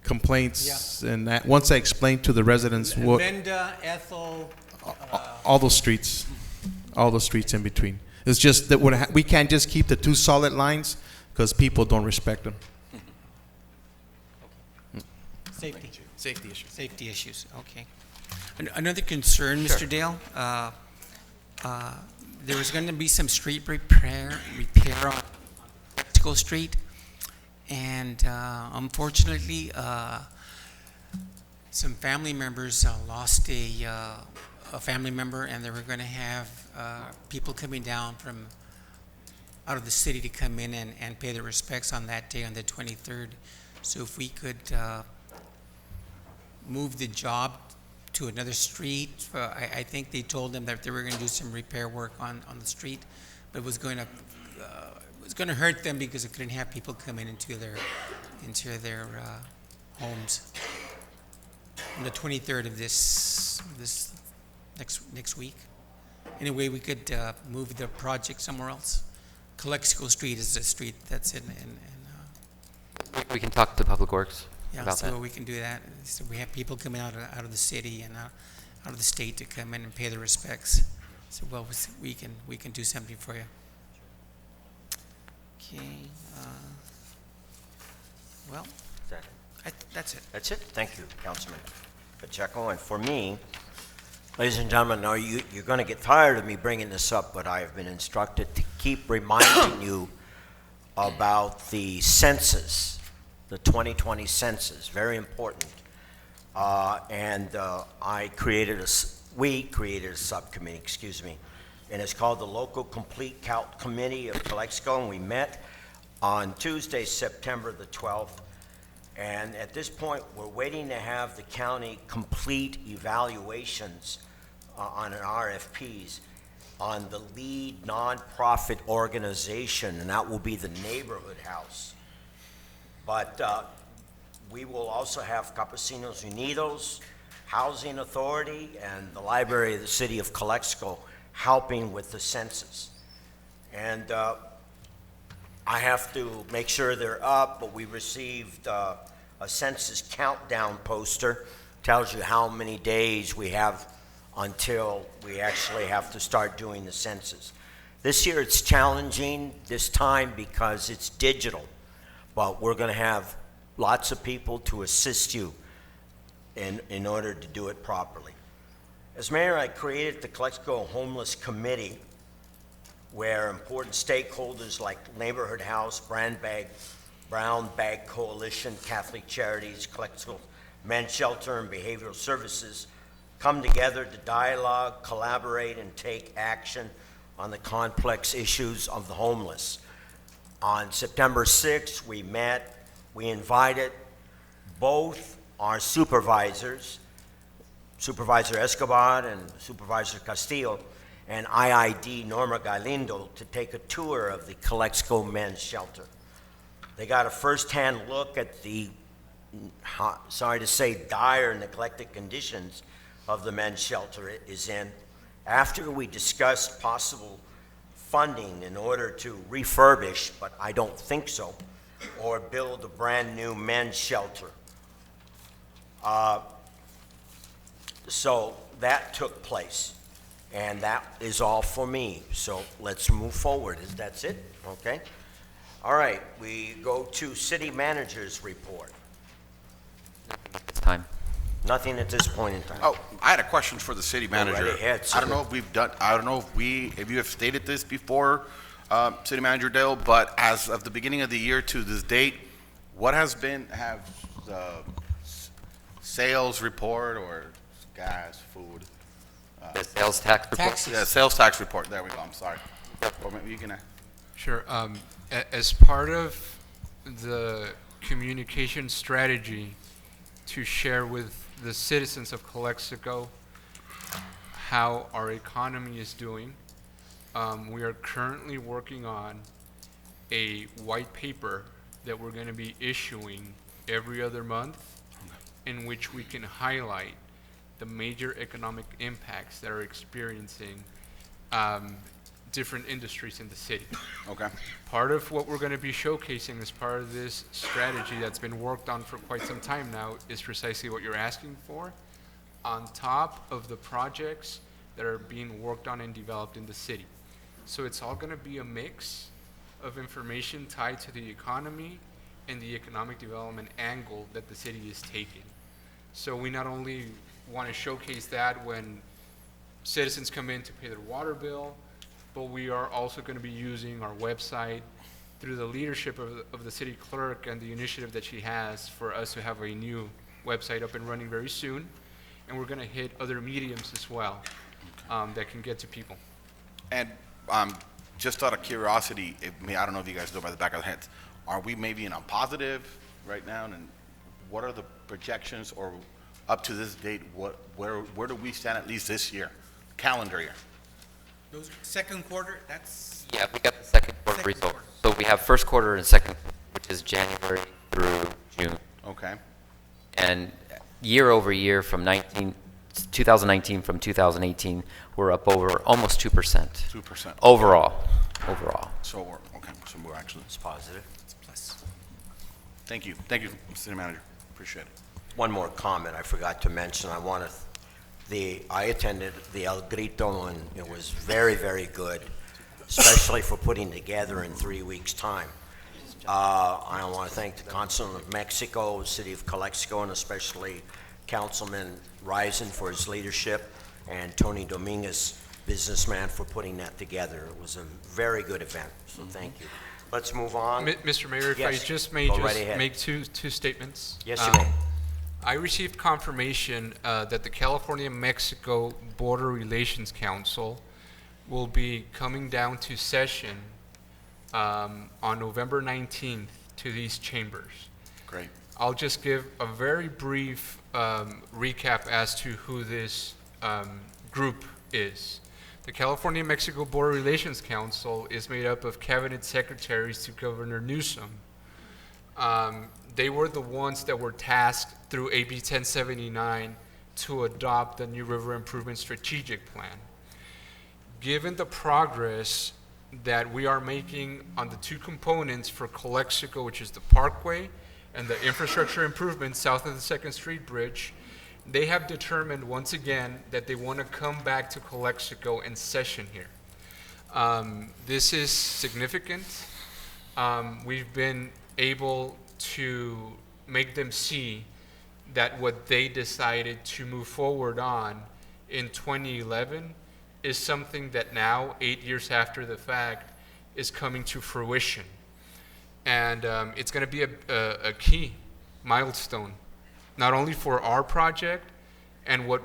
complaints, and once I explained to the residents what Venda, Ethel, all those streets in between. It's just that we can't just keep the two solid lines because people don't respect them. Safety issues. Safety issues. Okay. Another concern, Mr. Dale. There was going to be some street repair on Calexico Street, and unfortunately, some family members lost a family member, and they were going to have people coming down from out of the city to come in and pay their respects on that day, on the 23rd. So if we could move the job to another street. I think they told them that they were going to do some repair work on the street, but it was going to hurt them because it couldn't have people coming into their homes on the 23rd of this next week. Anyway, we could move the project somewhere else. Calexico Street is a street that's We can talk to Public Works yeah, about so that. we can do that. So we have people coming out of the city and out of the state to come in and pay their respects. So well, we can do something for you. Okay. Well, that's it. That's it. Thank you, Councilman Pacheco. And for me, ladies and gentlemen, now you're going to get tired of me bringing this up, but I have been instructed to keep reminding you about the census, the 2020 census, very important. We created a subcommittee, excuse me, and it's called the Local Complete Count Committee of Calexico, and we met on Tuesday, September the 12th. And at this point, we're waiting to have the county complete evaluations on an RFPs on the lead nonprofit organization, and that will be the Neighborhood House. But we will also have Campesinos Unidos, Housing Authority, and the Library of the City of Calexico helping with the census. And I have to make sure they're up, but we received a census countdown poster, tells you how many days we have until we actually have to start doing the census. This year it's challenging this time because it's digital, but we're going to have lots of people to assist you in order to do it properly. As mayor, I created the Calexico Homeless Committee, where important stakeholders like Neighborhood House, Brown Bag Coalition, Catholic Charities, Calexico Men's Shelter, and Behavioral Services come together to dialogue, collaborate, and take action on the complex issues of the homeless. On September 6th, we met. We invited both our supervisors, Supervisor Escobar and Supervisor Castillo, and IID Norma Galindo to take a tour of the Calexico Men's Shelter. They got a first-hand look at the, sorry to say, dire neglected conditions of the men's shelter it is in. After we discussed possible funding in order to refurbish, but I don't think so, or build a brand new men's shelter. So that took place, and that is all for me. So let's move forward. That's it? Okay. All right, we go to city manager's report. It's time. Nothing at this point in time. Oh, I had a question for the city manager. right ahead, I don't know if if you have stated this before, City Manager Dale, but as of the beginning of the year to this date, what have the sales report or gas, food? The sales tax report? Taxes. Yeah, sales tax report. There we go. I'm sorry. Or maybe you can. Sure. As part of the communication strategy to share with the citizens of Calexico how our economy is doing, we are currently working on a white paper that we're going to be issuing every other month, in which we can highlight the major economic impacts that are experiencing different industries in the city. Okay. Part of what we're going to be showcasing as part of this strategy that's been worked on for quite some time now is precisely what you're asking for, on top of the projects that are being worked on and developed in the city. So it's all going to be a mix of information tied to the economy and the economic development angle that the city is taking. So we not only want to showcase that when citizens come in to pay their water bill, but we are also going to be using our website through the leadership of the city clerk and the initiative that she has for us to have a new website up and running very soon. And we're going to hit other mediums as well that can get to people. And just out of curiosity, I don't know if you guys know by the back of the heads, are we maybe in a positive right now? And what are the projections, or up to this date, where do we stand at least this year, calendar year? Those second quarter, that's... Yeah, we got the second quarter result. So we have first quarter and second, which is January through June. Okay. And year over year from 19 2019 from 2018, we're up over almost 2%. 2%. Overall. So we're actually. It's positive. Thank you. Thank you, City Manager. Appreciate it. One more comment I forgot to mention. I attended the El Grito, and it was very, very good, especially for putting together in 3 weeks' time. I want to thank the Consulate of Mexico, City of Calexico, and especially Councilman Risen for his leadership, and Tony Dominguez, businessman, for putting that together. It was a very good event, so thank you. Let's move on. Mr. Mayor, if Yes, I just may go right ahead. make two statements. Yes, you may. I received confirmation that the California-Mexico Border Relations Council will be coming down to session on November 19th to these chambers. Great. I'll just give a very brief recap as to who this group is. The California-Mexico Border Relations Council is made up of cabinet secretaries to Governor Newsom. They were the ones that were tasked through AB 1079 to adopt the New River Improvement Strategic Plan. Given the progress that we are making on the two components for Calexico, which is the Parkway and the infrastructure improvements south of the 2nd Street Bridge, they have determined once again that they want to come back to Calexico and session here. This is significant. We've been able to make them see that what they decided to move forward on in 2011 is something that now, 8 years after the fact, is coming to fruition. And it's going to be a key milestone, not only for our project and what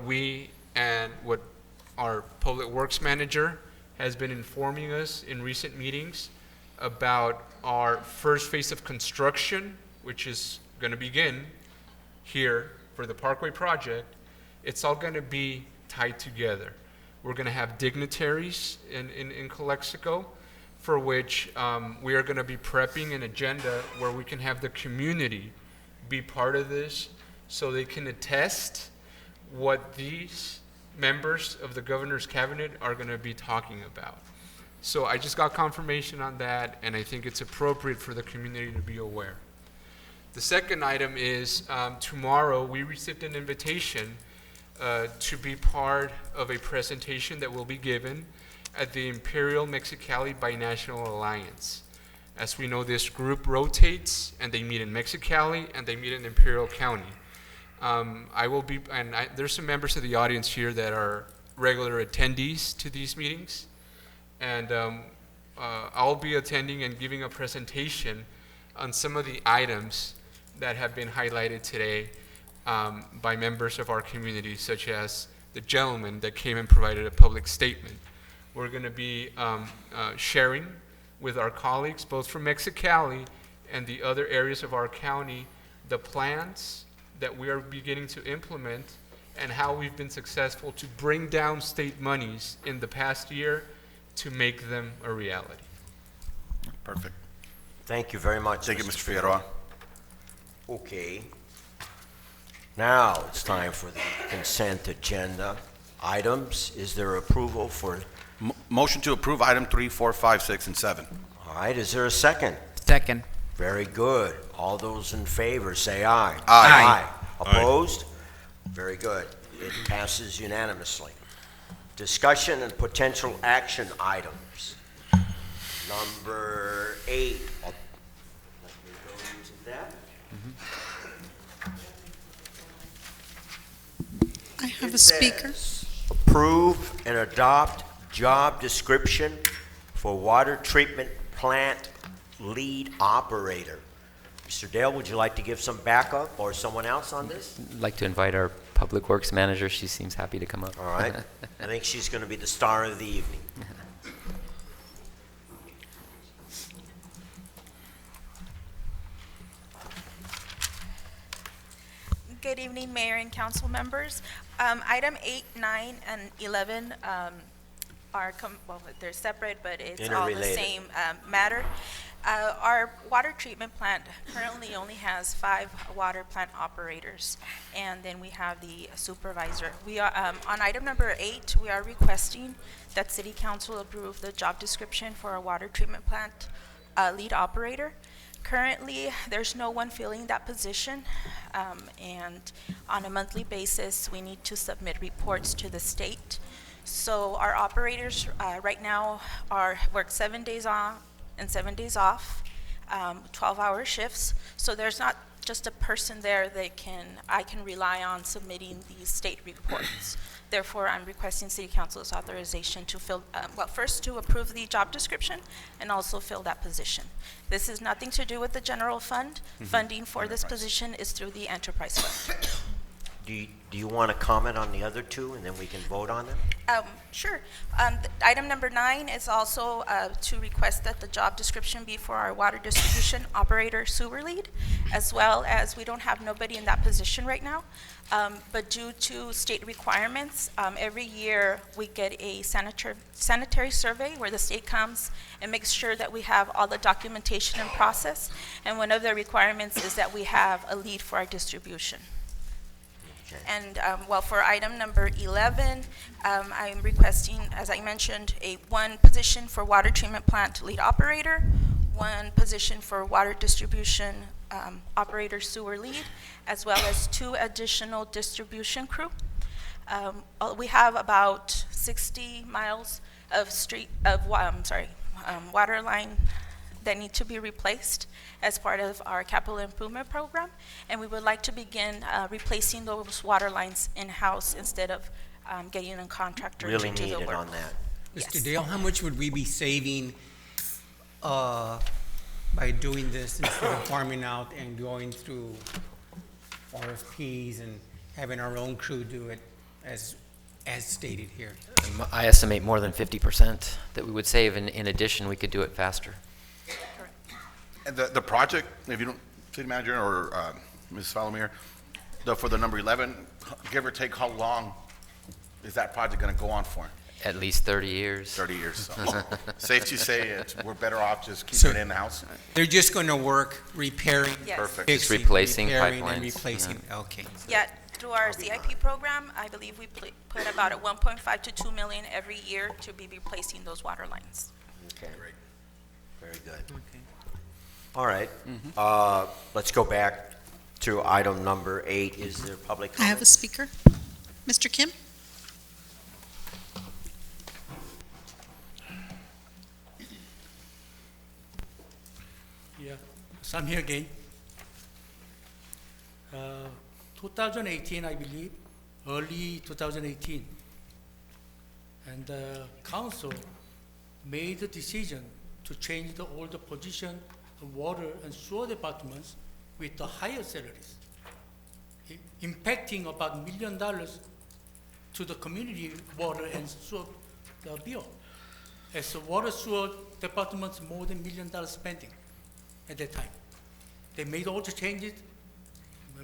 our Public Works Manager has been informing us in recent meetings about our first phase of construction, which is going to begin here for the Parkway project. It's all going to be tied together. We're going to have dignitaries in Calexico, for which we are going to be prepping an agenda where we can have the community be part of this so they can attest what these members of the governor's cabinet are going to be talking about. So I just got confirmation on that, and I think it's appropriate for the community to be aware. The second item is tomorrow we received an invitation to be part of a presentation that will be given at the Imperial Mexicali Binational Alliance. As we know, this group rotates, and they meet in Mexicali and they meet in Imperial County. There's some members of the audience here that are regular attendees to these meetings, and I'll be attending and giving a presentation on some of the items that have been highlighted today by members of our community, such as the gentleman that came and provided a public statement. We're going to be sharing with our colleagues, both from Mexicali and the other areas of our county, the plans that we are beginning to implement and how we've been successful to bring down state monies in the past year to make them a reality. Perfect. Thank you very much. Thank you, Mr. Figueroa. Okay. Now it's time for the consent agenda items. Is there approval for? Motion to approve item 3, 4, 5, 6, and 7. All right, is there a second? Second. Very good. All those in favor say aye. Aye. Opposed? Very good. It passes unanimously. Discussion and potential action items. Number 8. Let me go using that. I have a speaker. Approve and adopt job description for water treatment plant lead operator. Mr. Dale, would you like to give some backup, or someone else on this? I'd like to invite our Public Works Manager. She seems happy to come up. All right. I think she's going to be the star of the evening. Good evening, Mayor and Council members. Item 8, 9, and 11 they're separate, but it's all the Interrelated. same matter. Our water treatment plant currently only has 5 water plant operators, and then we have the supervisor. We are, on item number 8, we are requesting that City Council approve the job description for our water treatment plant lead operator. Currently, there's no one filling that position, and on a monthly basis, we need to submit reports to the state. So our operators right now work 7 days on and 7 days off, 12-hour shifts. So there's not just a person there that I can rely on submitting these state reports. Therefore, I'm requesting City Council's authorization to fill, first to approve the job description and also fill that position. This is nothing to do with the general fund. Funding for this position is through the enterprise fund. Do you want to comment on the other two, and then we can vote on them? Sure. Item number 9 is also to request that the job description be for our water distribution operator sewer lead, as well as we don't have nobody in that position right now. But due to state requirements, every year we get a sanitary survey where the state comes and makes sure that we have all the documentation and process. And one of the requirements is that we have a lead for our distribution. And for item number 11, I'm requesting, as I mentioned, one position for water treatment plant lead operator, 1 position for water distribution operator sewer lead, as well as 2 additional distribution crew. We have about 60 miles of water line that need to be replaced as part of our capital improvement program, and we would like to begin replacing those water lines in-house instead of getting a contractor Really to do the needed work. on that. Mr. Dale, how much would we be saving by doing this instead of farming out and going through RFPs and having our own crew do it as stated here? I estimate more than 50% that we would save, and in addition, we could do it faster. And the project, if you don't, City Manager or Mrs. Falomir, for the number 11, give or take, how long is that project going to go on for? At least 30 years. 30 years. So safe to say we're better off just keeping it in-house? They're just going to work repairing, Yes. Perfect. Just fixing, replacing repairing and pipelines. replacing. Okay. Yeah, through our CIP program, I believe we put about a 1.5 to 2 million every year to be replacing those water lines. Okay. Very good. All right. Let's go back to item number 8. Is there public I comment? have a speaker. Mr. Kim? Yeah, so I'm here again. 2018, I believe, early 2018, and the council made the decision to change all the position of water and sewer departments with the higher salaries, impacting about $1 million to the community water and sewer bill. As the water sewer departments, more than $1 million spending at that time. They made all the changes,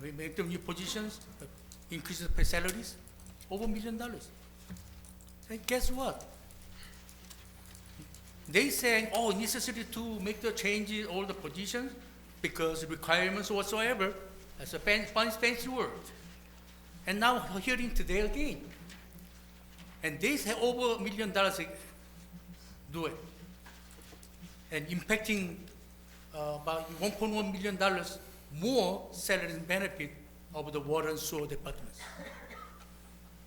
we made the new positions, increased the salaries, over $1 million. And guess what? They saying, oh, necessary to make the changes, all the positions, because requirements whatsoever, as a fancy word. And now hearing today again. And they say over $1 million do it. And impacting about $1.1 million more salary and benefit of the water and sewer departments.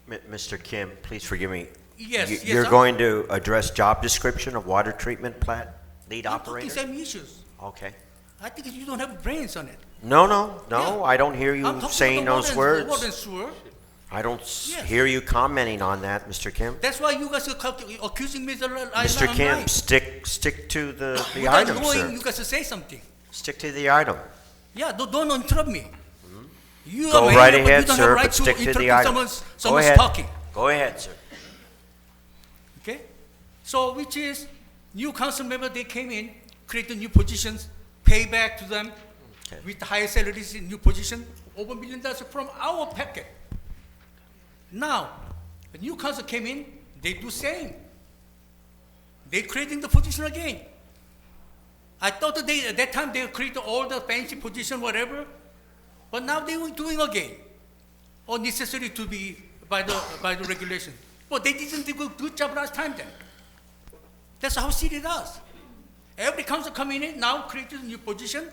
Mr. Kim, please forgive me. Yes, You're going to address job description of water treatment plant lead operator? The same issues. Okay. I think you don't have brains on it. No, Yeah. I don't hear you I'm talking saying about those water words. and water and sewer. I don't Yes. hear you commenting on that, Mr. Kim. That's why you guys are accusing me that Mr. I'm Kim, lying. stick to the Without item, knowing, sir. you guys say something. Stick to the item. Yeah, don't interrupt me. You Go are a right mayor, but ahead, you don't sir, have right but stick to interrupt the item. Go someone's ahead. talking. Go ahead, sir. Okay? So, which is, new council member, they came in, created new positions, pay back to them with higher salaries in new position, over $1 million from our packet. Now, the new council came in, they do same. They creating the position again. I thought that at that time they created all the fancy position, whatever, but now they were doing again, or necessary to be by the regulation. But they didn't do a good job last time then. That's how city does. Every council coming in now creating a new position.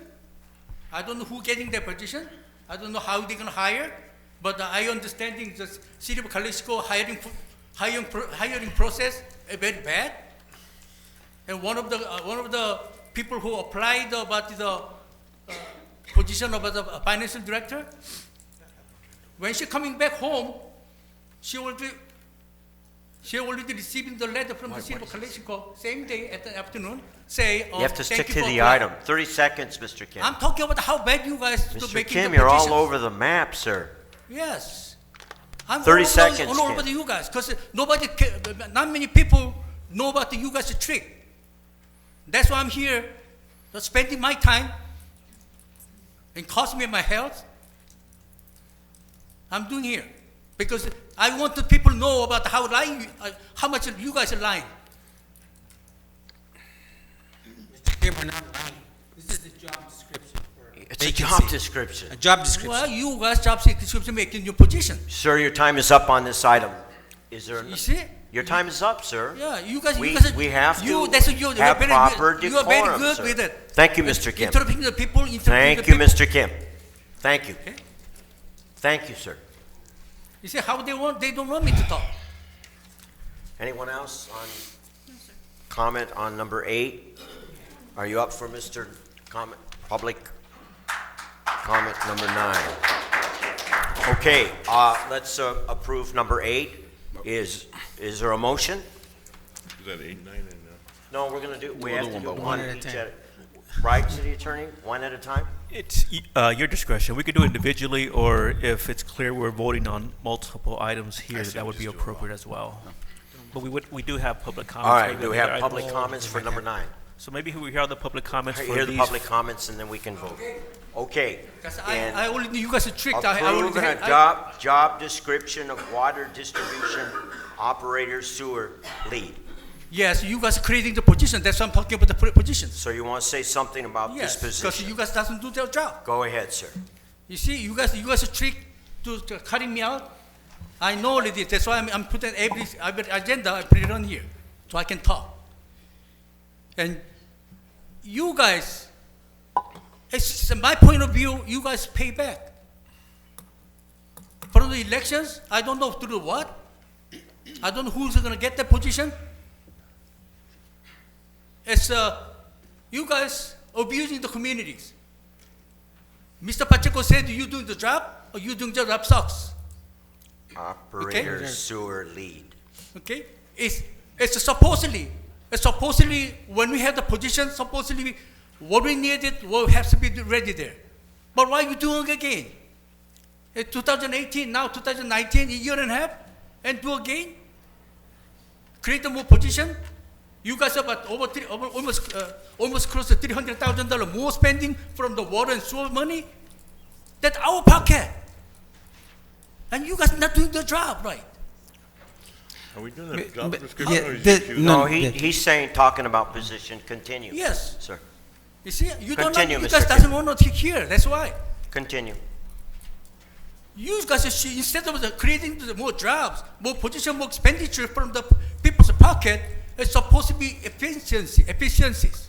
I don't know who getting that position. I don't know how they're gonna hire, but I understanding the city of Calexico hiring process is very bad. And one of the people who applied about the position of the financial director, when she coming back home, she already receiving the letter from the city of Calexico same day at the afternoon. Say, You have to thank stick you to for the applying. item. 30 seconds, Mr. Kim. I'm talking about how bad you guys to Mr. making Kim, the you're all petitions. over the map, sir. Yes. I'm 30 all seconds, All over Kim. you guys, because not many people know about the you guys' trick. That's why I'm here, spending my time and cost me my health. I'm doing here because I want the people to know about how lying, how much you guys are lying. Kim, we're not lying. This is the job description. It's a job description. A job description. Well, you guys job description making your position. Sir, your time is up on this item. Is there? You see? Your time is up, sir. Yeah, you guys. We have have to you're have very proper good. You are very decorum, good sir. with it. Thank you, Mr. Kim. Interrupting the people. Thank you, Mr. Kim. Thank you. Okay. Thank you, sir. You see how they don't want me to talk. Anyone else on comment on number 8? Are you up for Mr. Comment, public comment number 9? Okay, let's approve number 8. Is there a motion? Is that 8, 9, and? No, we're gonna do. We We'll have do to one do by one one. each at. Right, City Attorney, one at a time. It's your discretion. We could do it individually, or if it's clear we're voting on multiple items here, that would be appropriate as well. But we do have public comments. All right, for do we the have other public items. comments for number 9? So maybe we hear the public comments for Hear the these. public comments and then we can vote. Okay. Because And I already, you guys are tricked. approve and adopt job description of water distribution operator sewer lead. Yes, you guys are creating the position. That's why I'm talking about the positions. So you want to say something about Yes, this because position? you guys doesn't do their job. Go ahead, sir. You see, you guys are tricked to cutting me out. I know already. That's why I'm putting every agenda. I put it on here so I can talk. And you guys, it's my point of view. You guys pay back from the elections. I don't know through what. I don't know who's going to get that position. It's you guys abusing the communities. Mr. Pacheco said, you doing the job or you doing the job sucks? Operator Okay. sewer lead. Okay? It's supposedly when we have the position, supposedly what we needed will have to be ready there. But why are you doing it again? In 2018, now 2019, a year and a half, and do again? Create a more position? You guys have almost close to $300,000 more spending from the water and sewer money. That's our pocket. And you guys not doing the job right. Are we doing the job description or is it you? No, he's saying, talking about position. Continue. Yes. Sir. You see, you don't Continue, you Mr. guys Kim. doesn't want to hear. That's why. Continue. You guys, instead of creating more jobs, more position, more expenditure from the people's pocket, it's supposed to be efficiencies.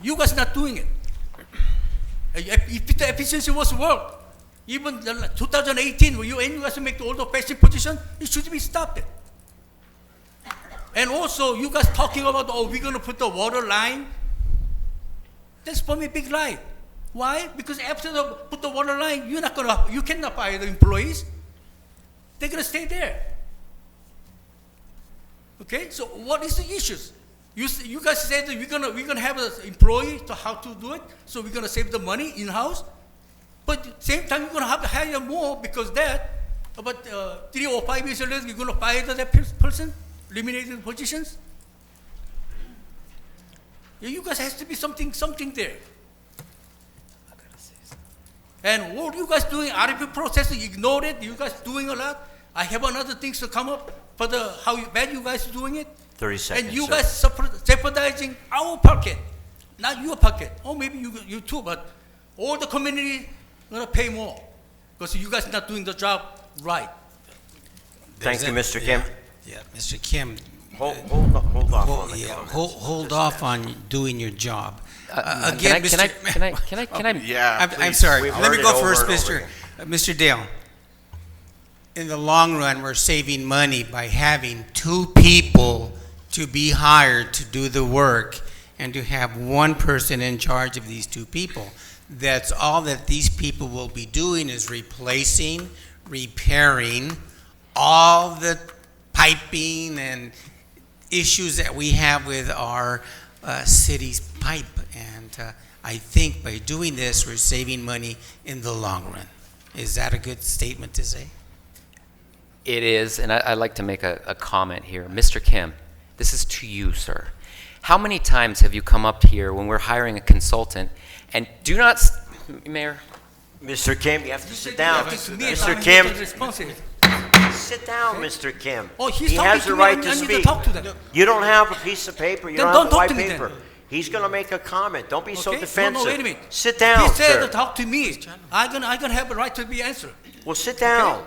You guys not doing it. If the efficiency was work, even 2018, when you guys make all the fashion position, it should be stopped. And also, you guys talking about, oh, we're going to put the water line. That's for me a big lie. Why? Because after put the water line, you cannot fire the employees. They're going to stay there. Okay, so what is the issues? You guys said that we're gonna have an employee to how to do it, so we're gonna save the money in house. But at the same time, you're gonna have to hire more because that about 3 or 5 years later, you're gonna fire that person, eliminating the positions. You guys has to be something there. And what you guys doing? RFP process, you ignored it. You guys doing a lot. I have another things to come up for how bad you guys are doing it. 30 seconds. And you sir. guys jeopardizing our pocket. not your pocket, or maybe you too, but all the community gonna pay more because you guys not doing the job right. Thank you, Mr. Kim. Yeah, Mr. Kim. Hold off on the comments. Hold off on doing your job. Can Again, I? Yeah, I'm sorry. We've Let me heard go it over first, and over Mr. Dale. In the long run, we're saving money by having 2 people to be hired to do the work and to have 1 person in charge of these 2 people. That's all that these people will be doing is replacing, repairing all the piping and issues that we have with our city's pipe. And I think by doing this, we're saving money in the long run. Is that a good statement to say? It is, and I'd like to make a comment here. Mr. Kim, this is to you, sir. How many times have you come up here when we're hiring a consultant and do not, Mayor? Mr. Kim, you have to sit down. Mr. Kim, sit down, Mr. Kim. Oh, he's He talking has to the me, right I to need to speak. talk to them. You don't have a piece of paper. You Then don't don't have a talk white to me paper. then. He's going to make a comment. Don't be so Okay? defensive. No, wait a minute. Sit down, He said sir. to talk to me. I'm gonna have a right to be answered. Well, sit down.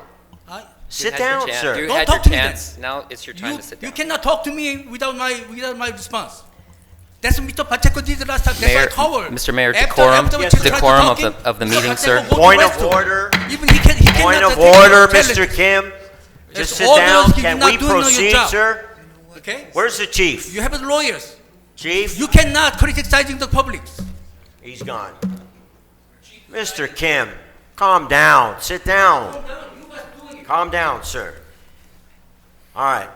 Sit down, sir. You Don't had talk your to me then. chance. Now it's your time to sit down. You cannot talk to me without my response. That's what Mr. Pacheco did last time. That's Mayor, why I covered. Mr. Mayor, After we tried to decorum talk him, of the Mr. meeting, Pacheco sir. go to Point of restroom. order. Even he cannot Point of take order, challenge. Mr. Kim. Just sit orders, down. you Can not we doing your proceed, job. sir? Okay? Where's the chief? You have the lawyers. Chief? You cannot criticizing the public. He's gone. Mr. Kim, calm down. Sit down. Calm down, sir. All right.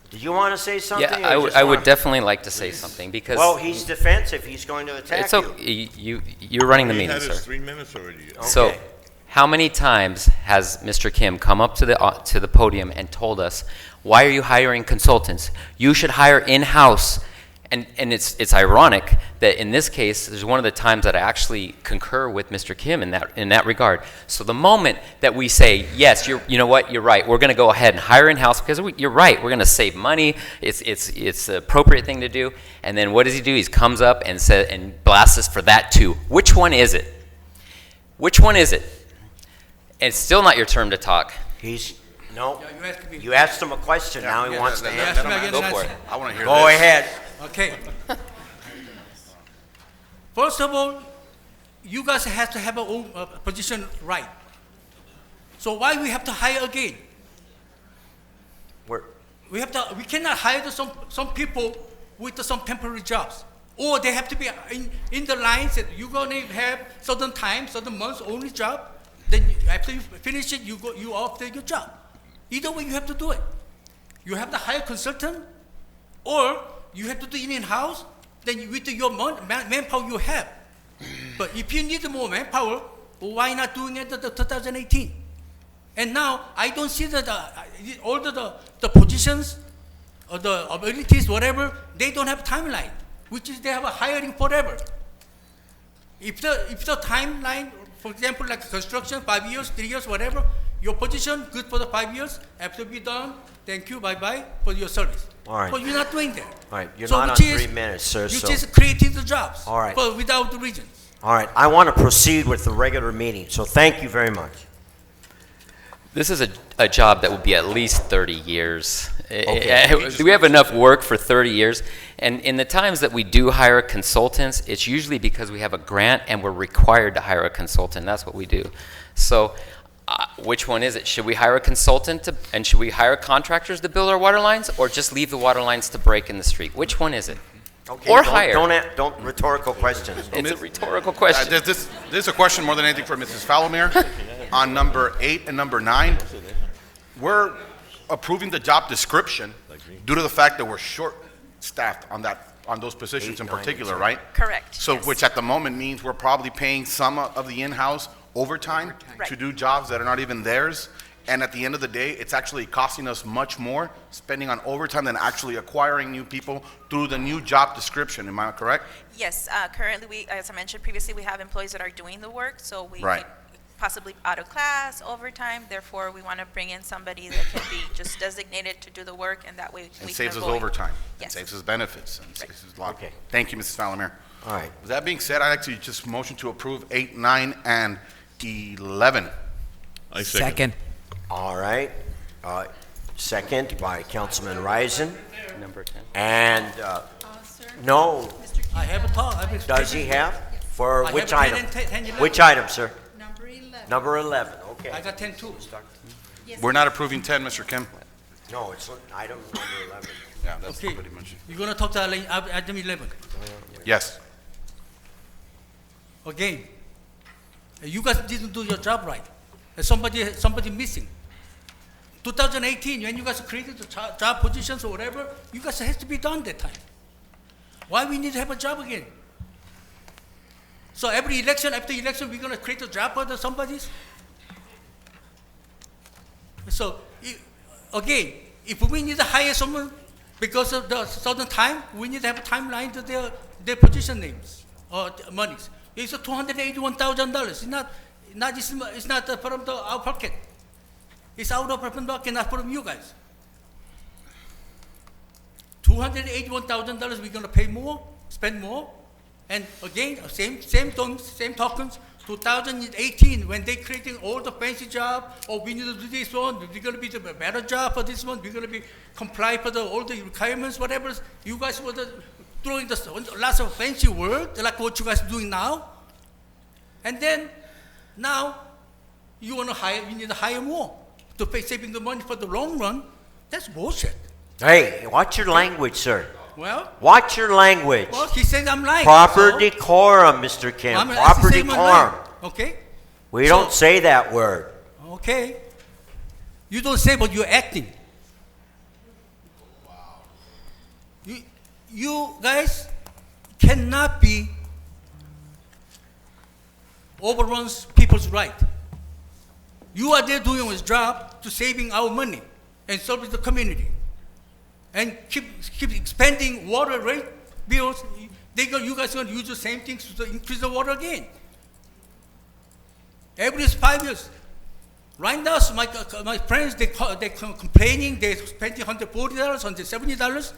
Do you want to say something? Yeah, or just I would want- definitely like to say something because. Well, he's defensive. He's going to attack It's okay. You're running the He meeting, had his sir. 3 minutes already. So, Okay. how many times has Mr. Kim come up to the podium and told us, "Why are you hiring consultants? You should hire in-house." And it's ironic that in this case, there's one of the times that I actually concur with Mr. Kim in that regard. So the moment that we say, yes, you know what, you're right, we're going to go ahead and hire in-house because you're right, we're going to save money. It's the appropriate thing to do. And then what does he do? He comes up and says and blasts us for that too. Which one is it? Which one is it? And it's still not your turn to talk. No. You asked him a question. Now he wants to answer. Go for it. I want to hear Go this. ahead. Okay. First of all, you guys have to have a own position right. So why we have to hire again? We cannot hire some people with some temporary jobs, or they have to be in the lines that you're going to have certain time, certain months only job. Then after you finish it, you off your job. Either way, you have to do it. You have to hire consultant, or you have to do it in-house. Then with your manpower you have. But if you need more manpower, why not doing it in 2018? And now I don't see that all the positions or the abilities, whatever, they don't have timeline, which is they have a hiring forever. If the timeline, for example, like construction, 5 years, 3 years, whatever, your position good for the 5 years. After be done, thank you, bye-bye for your service. All right. But you're not doing that. All right, you're So not on which is- 3 minutes, sir. You So, just creating the jobs. All right. But without the reason. all right, I want to proceed with the regular meeting. So thank you very much. This is a job that would be at least 30 years. Okay. We have enough work for 30 years. And in the times that we do hire consultants, it's usually because we have a grant and we're required to hire a consultant. That's what we do. So which one is it? Should we hire a consultant and should we hire contractors to build our water lines, or just leave the water lines to break in the street? Which one is it? Okay, Or don't- hire. Don't rhetorical questions. It's a rhetorical question. This is a question more than anything for Mrs. Falomir. On number 8 and number 9, we're approving the job description due to the fact that we're short-staffed on those positions in particular, right? Correct. So, yes. which at the moment means we're probably paying some of the in-house overtime Right. to do jobs that are not even theirs. And at the end of the day, it's actually costing us much more spending on overtime than actually acquiring new people through the new job description. Am I correct? Yes, currently we, as I mentioned previously, we have employees that are doing the work, so we Right. could possibly out of class, overtime. Therefore, we want to bring in somebody that can be just designated to do the work, and that way And we saves can us avoid. overtime. Yes. And saves us benefits. And saves us a lot. Okay. Thank you, Mrs. Falomir. All right. With that being said, I'd like to just motion to approve 8, 9, and 11. I second. All right. Second by Councilman Risen. Number 10. And, no, I have a thought. does he have? For I which have 10 item? and 10, 11. Which item, sir? Number 11. Number 11, okay. I got 10 too. We're not approving 10, Mr. Kim. No, it's item number 11. Yeah, that's Okay. pretty much it. You're gonna talk to item 11. Yes. Again, you guys didn't do your job right. Somebody missing. 2018, when you guys created the job positions or whatever, you guys has to be done that time. Why we need to have a job again? So every election, after election, we're gonna create a job for somebody's? So, again, if we need to hire someone because of the certain time, we need to have a timeline to their position names or monies. It's $281,000. It's not from our pocket. It's out of our pocket, not from you guys. $281,000. We're gonna pay more, spend more, and again, same tokens. 2018, when they creating all the fancy job, oh, we need to do this one, we're going to be the better job for this one, we're going to be comply for all the requirements, whatever. You guys were throwing lots of fancy words, like what you guys are doing now. And then, now, you need to hire more to pay saving the money for the long run. That's bullshit. Hey, watch your language, sir. Well, watch your language. Well, he says I'm lying. Proper so decorum, Mr. Kim. I'm Proper saying I'm decorum. lying. Okay. We don't say that word. Okay. You don't say, but you're acting. You guys cannot be overruns people's right. You are there doing his job to saving our money and service the community. And keep expanding water rate bills. You guys are going to use the same things to increase the water again. Every 5 years. Right now, my friends, they're complaining, they're spending $140, $170.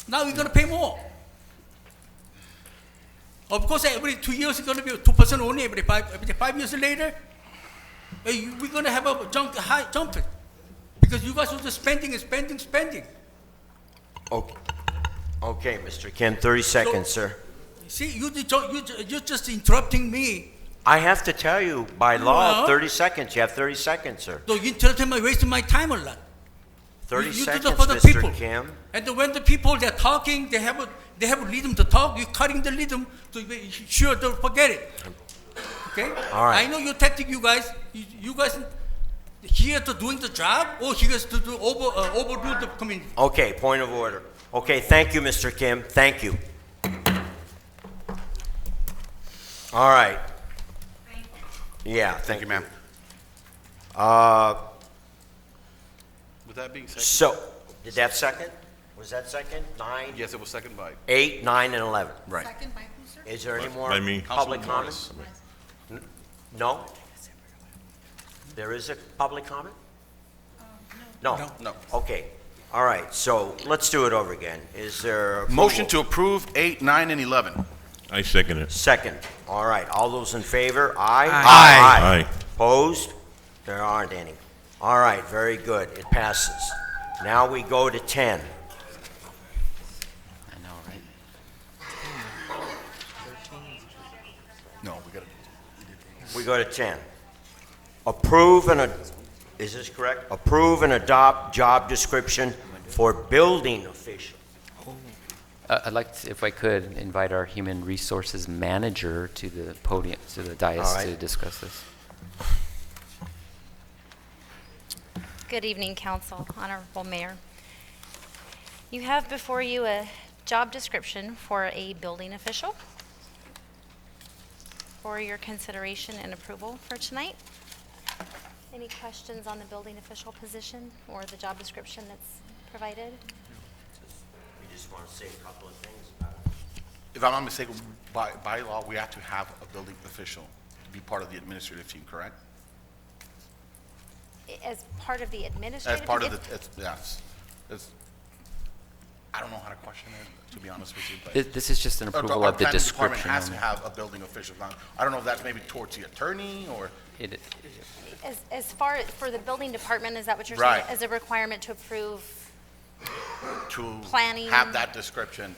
Now we're going to pay more. Of course, every 2 years, it's going to be 2% only. Every 5 years later, we're going to have a high jump. Because you guys are just spending and spending. Okay, Mr. Kim, 30 seconds, sir. See, you're just interrupting me. I have to tell you, by law, 30 seconds. You have 30 seconds, sir. So you interrupt me, wasting my time a lot. 30 you seconds, do that for the Mr. people. Kim. And when the people, they're talking, they have a rhythm to talk, you're cutting the rhythm to be sure to forget it. Okay? All right. I know your tactic, you guys. You guys here to doing the job, or here to overdo the community. Okay, point of order. Okay, thank you, Mr. Kim. Thank you. All right. Yeah, thank you, ma'am. With that being said. So, did that second? Was that second? 9? Yes, it was second by. 8, 9, and 11. Right. Second by who, sir? Is there any more By me. public Councilman comment? No? There is a public comment? No. No. Okay. All right, so let's do it over again. Is there approval? Motion to approve 8, 9, and 11. I second it. Second. All right, all those in favor? Aye. Aye. Opposed? There aren't any. All right, very good. It passes. Now we go to 10. I know, right? No, We go to 10. Approve and, is this correct? Approve and adopt job description for building official. I'd like to, if I could, invite our human resources manager to the podium, to the dais All right. to discuss this. Good evening, Council, Honorable Mayor. You have before you a job description for a building official for your consideration and approval for tonight. Any questions on the building official position or the job description that's provided? We just want to say a couple of things about it. If I'm not mistaken, by law, we have to have a building official to be part of the administrative team, correct? As part of the administrative? As part of the, yes. I don't know how to question it, to be honest with you. But This is just an approval our of the planning department description. has to only. have a building official. Now, I don't know if that's maybe towards the attorney or. As far for the building department, is that what you're Right. saying? As a requirement to approve To planning? have that description,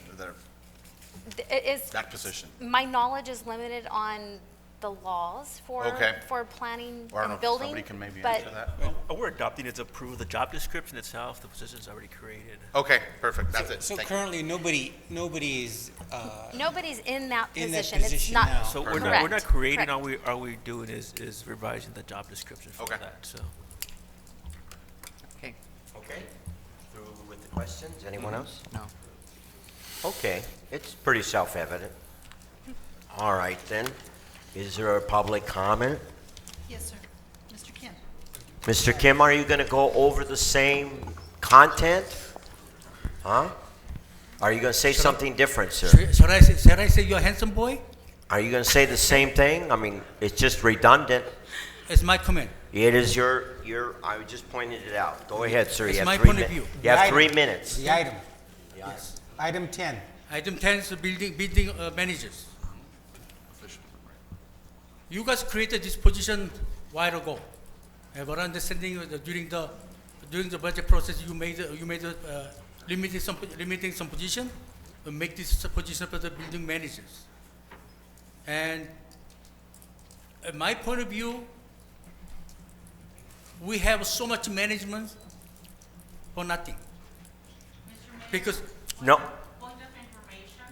Is, that position. my knowledge is limited on the laws for Okay. planning Or I don't know and if building. somebody can maybe but answer that. All we're adopting is approve the job description itself, the position's already created. Okay, perfect, that's it. So Thank you. currently, nobody is, nobody's in that in that position. It's position not now. So we're correct. not creating, Correct. all we're doing is revising the job description for that, so. Okay. Okay, through with the questions, anyone else? No. Okay, it's pretty self-evident. All right, then, is there a public comment? Yes, sir. Mr. Kim. Mr. Kim, are you going to go over the same content? Huh? Are you going to say something different, sir? Should I say you're a handsome boy? Are you going to say the same thing? I mean, it's just redundant. It's my comment. It is your, I just pointed it out. Go ahead, sir. It's You my have 3 point of minutes. view. You have The 3 item. minutes. the item. Yes. Item 10. Item 10 is the building managers. You guys created this position a while ago. And our understanding during the budget process, you made limiting some position, make this position for the building managers. And my point of view, we have so much management for nothing. Because No. Point of information,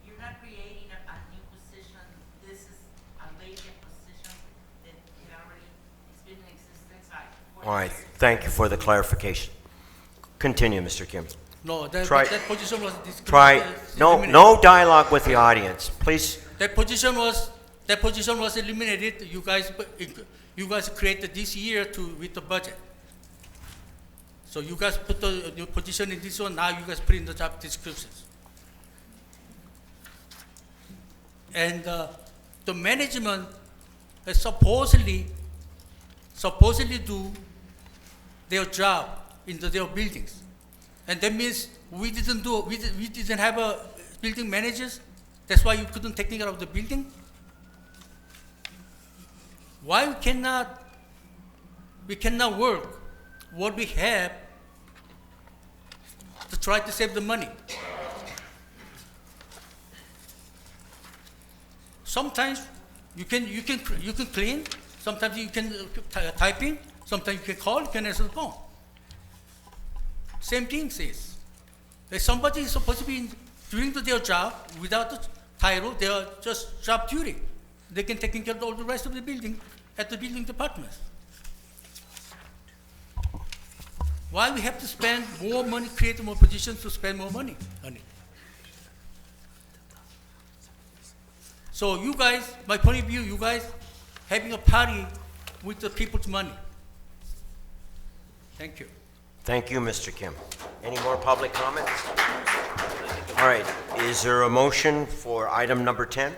you're not creating a new position. This is a vacant position that it's been in existence. All right, thank you for the clarification. Continue, Mr. Kim. no, that position was No dialogue with the audience, please. That position was eliminated. You guys created this year with the budget. So you guys put the new position in this one. Now you guys put in the job descriptions. And the management is supposedly do their job in their buildings, and that means we didn't have a building managers. That's why you couldn't take care of the building. Why we cannot work what we have to try to save the money? Sometimes you can clean. Sometimes you can type in. Sometimes you can call. You can answer the phone. Same thing says. If somebody is supposed to be doing their job without the title, they are just job duty. They can take care of all the rest of the building at the building department. Why we have to spend more money, create more positions to spend more money on it? So you guys, my point of view, you guys having a party with the people's money. Thank you. Thank you, Mr. Kim. Any more public comments? All right, is there a motion for item number 10?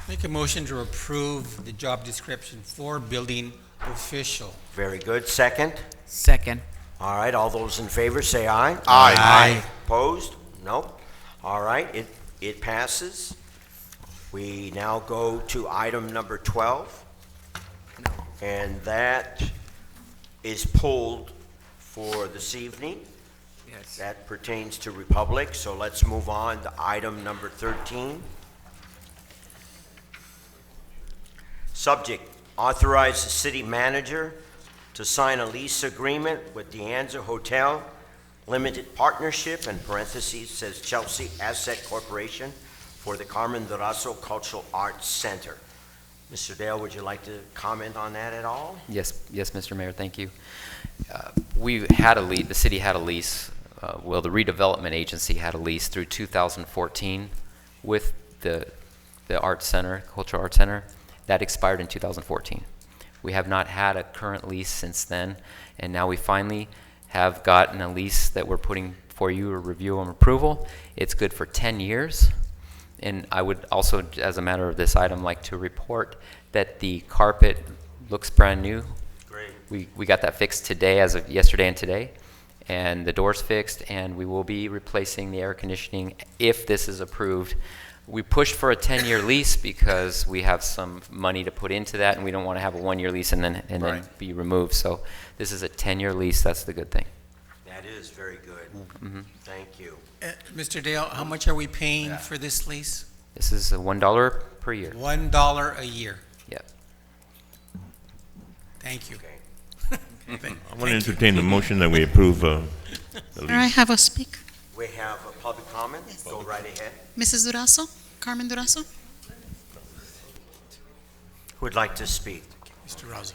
Make a motion to approve the job description for building official. Very good. Second? Second. All right, all those in favor say aye. Aye. Aye. Opposed? No. All right, it passes. We now go to item number 12. And that is pulled for this evening. Yes. That pertains to Republic, so let's move on to item number 13. Subject, authorize the city manager to sign a lease agreement with De Anza Hotel Limited Partnership, in parentheses says Chelsea Asset Corporation, for the Carmen Durazo Cultural Arts Center. Mr. Dale, would you like to comment on that at all? Yes, Mr. Mayor, thank you. We had a lease, the city had a lease, the redevelopment agency had a lease through 2014 with the Art Center, Cultural Arts Center. That expired in 2014. We have not had a current lease since then, and now we finally have gotten a lease that we're putting for you to review and approval. It's good for 10 years. And I would also, as a matter of this item, like to report that the carpet looks brand new. Great. We got that fixed today, as of yesterday and today. and the doors fixed, and we will be replacing the air conditioning if this is approved. We pushed for a 10-year lease because we have some money to put into that, and we don't want to have a 1-year lease and then Right. be removed. So this is a 10-year lease. That's the good thing. That is very good. Mhm. Thank you. Mr. Dale, how much are we paying for this lease? This is $1 per year. $1 a year. Yep. Thank you. I want to entertain the motion that we approve the All right, have a speak. We have a public comment. Go right ahead. Mrs. Durazo, Carmen Durazo. Who would like to speak? Mr. Razo.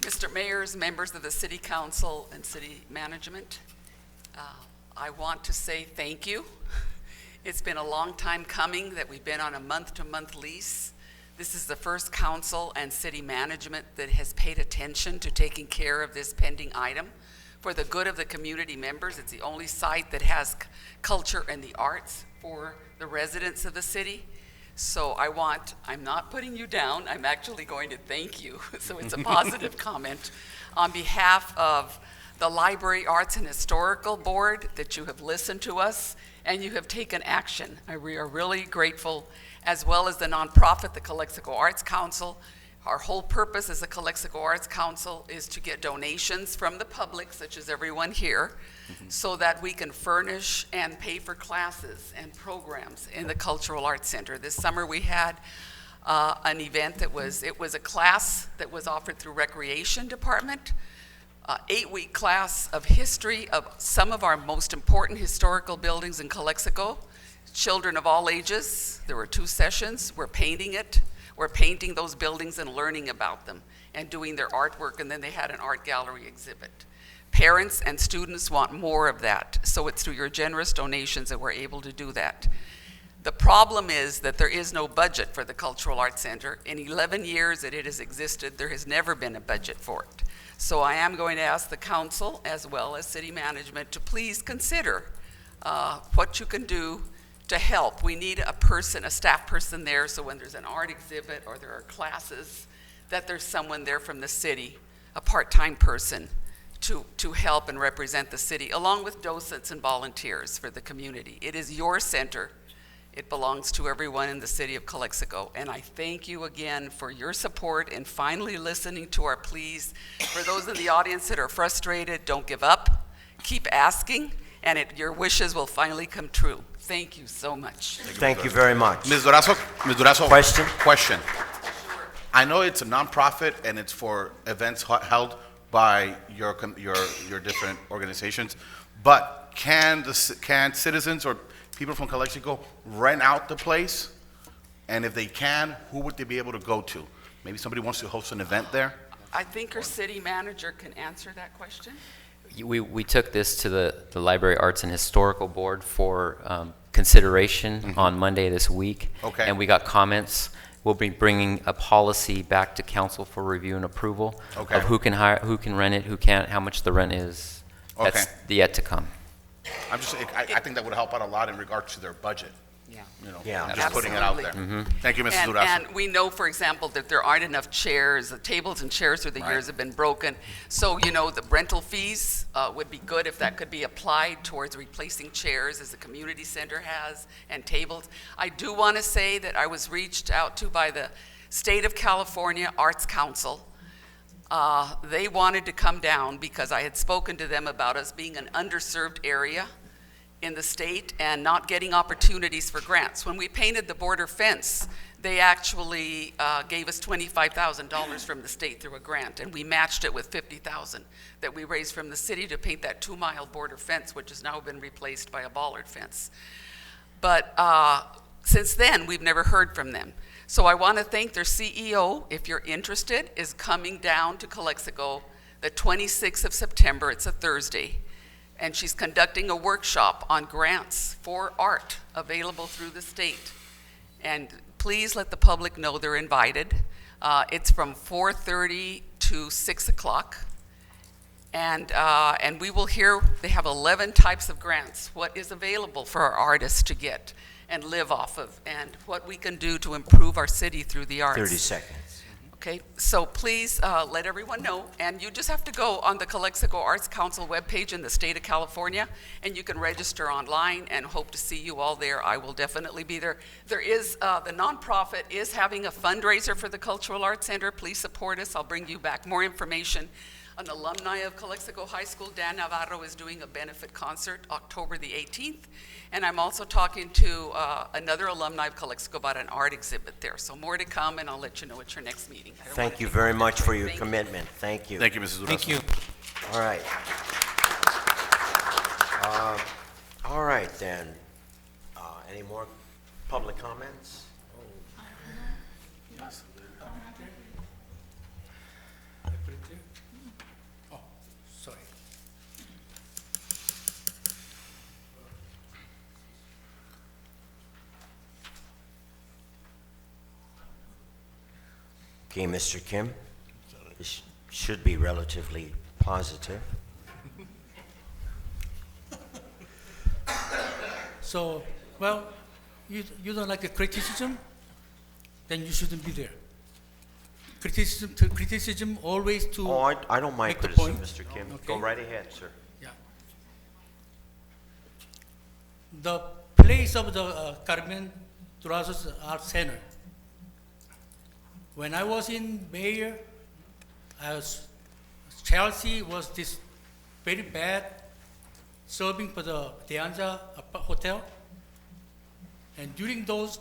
Mr. Mayors, members of the City Council and City Management, I want to say thank you. It's been a long time coming that we've been on a month-to-month lease. This is the first council and city management that has paid attention to taking care of this pending item for the good of the community members. It's the only site that has culture and the arts for the residents of the city. So I'm not putting you down, I'm actually going to thank you. So it's a positive comment on behalf of the Library Arts and Historical Board that you have listened to us and you have taken action. We are really grateful, as well as the nonprofit, the Calexico Arts Council. Our whole purpose as the Calexico Arts Council is to get donations from the public, such as everyone here, so that we can furnish and pay for classes and programs in the Cultural Arts Center. This summer we had an event that was a class that was offered through Recreation Department, 8-week class of history of some of our most important historical buildings in Calexico. Children of all ages, there were 2 sessions. We're painting it. We're painting those buildings and learning about them and doing their artwork, and then they had an art gallery exhibit. Parents and students want more of that, so it's through your generous donations that we're able to do that. The problem is that there is no budget for the Cultural Arts Center. In 11 years that it has existed, there has never been a budget for it. So I am going to ask the council, as well as city management, to please consider what you can do to help. We need a staff person there, so when there's an art exhibit or there are classes, that there's someone there from the city, a part-time person, to help and represent the city, along with docents and volunteers for the community. It is your center. It belongs to everyone in the city of Calexico. And I thank you again for your support and finally listening to our pleas. For those in the audience that are frustrated, don't give up. Keep asking, and your wishes will finally come true. Thank you so much. Thank you very much. Ms. Durazo. Question? I know it's a nonprofit and it's for events held by your different organizations, but can citizens or people from Calexico rent out the place? And if they can, who would they be able to go to? Maybe somebody wants to host an event there? I think our city manager can answer that question. We took this to the Library Arts and Historical Board for consideration on Monday this week. Okay. And we got comments. We'll be bringing a policy back to council for review and approval Okay. of who can hire, who can rent it, who can't, how much the rent is. Okay. That's yet to come. I think that would help out a lot in regards to their budget. Yeah. Yeah. Just putting it out there. Thank you, Mrs. Durazo. And we know, for example, that there aren't enough chairs. The tables and chairs through the years have been broken. So, the rental fees would be good if that could be applied towards replacing chairs, as the community center has, and tables. I do want to say that I was reached out to by the State of California Arts Council. They wanted to come down because I had spoken to them about us being an underserved area in the state and not getting opportunities for grants. When we painted the border fence, they actually gave us $25,000 from the state through a grant, and we matched it with $50,000 that we raised from the city to paint that 2-mile border fence, which has now been replaced by a bollard fence. But since then, we've never heard from them. So I want to thank their CEO, if you're interested, is coming down to Calexico the 26th of September. It's a Thursday. And she's conducting a workshop on grants for art available through the state. And please let the public know they're invited. It's from 4:30 to 6 o'clock. And we will hear, they have 11 types of grants, what is available for our artists to get and live off of, and what we can do to improve our city through the arts. 30 seconds. Okay, so please let everyone know, and you just have to go on the Calexico Arts Council webpage in the state of California, and you can register online, and hope to see you all there. I will definitely be there. There is, the nonprofit is having a fundraiser for the Cultural Arts Center. Please support us. I'll bring you back more information. An alumni of Calexico High School, Dan Navarro, is doing a benefit concert October the 18th. And I'm also talking to another alumni of Calexico about an art exhibit there. So more to come, and I'll let you know at your next meeting. I don't wanna Thank you take very up much that for time. your Thank you. commitment. Thank you. Thank you, Mrs. Durazo. Thank you. All right. All right, then. Any more public comments? Oh, sorry. Okay, Mr. Kim, this should be relatively positive. So, well, you don't like the criticism, then you shouldn't be there. Criticism always to Oh, I don't mind make the criticism, point. Mr. Kim. Okay. Go right ahead, sir. Yeah. The place of the Carmen Durazo Art Center. When I was in mayor, Chelsea was this very bad serving for the De Anza Hotel. And during those,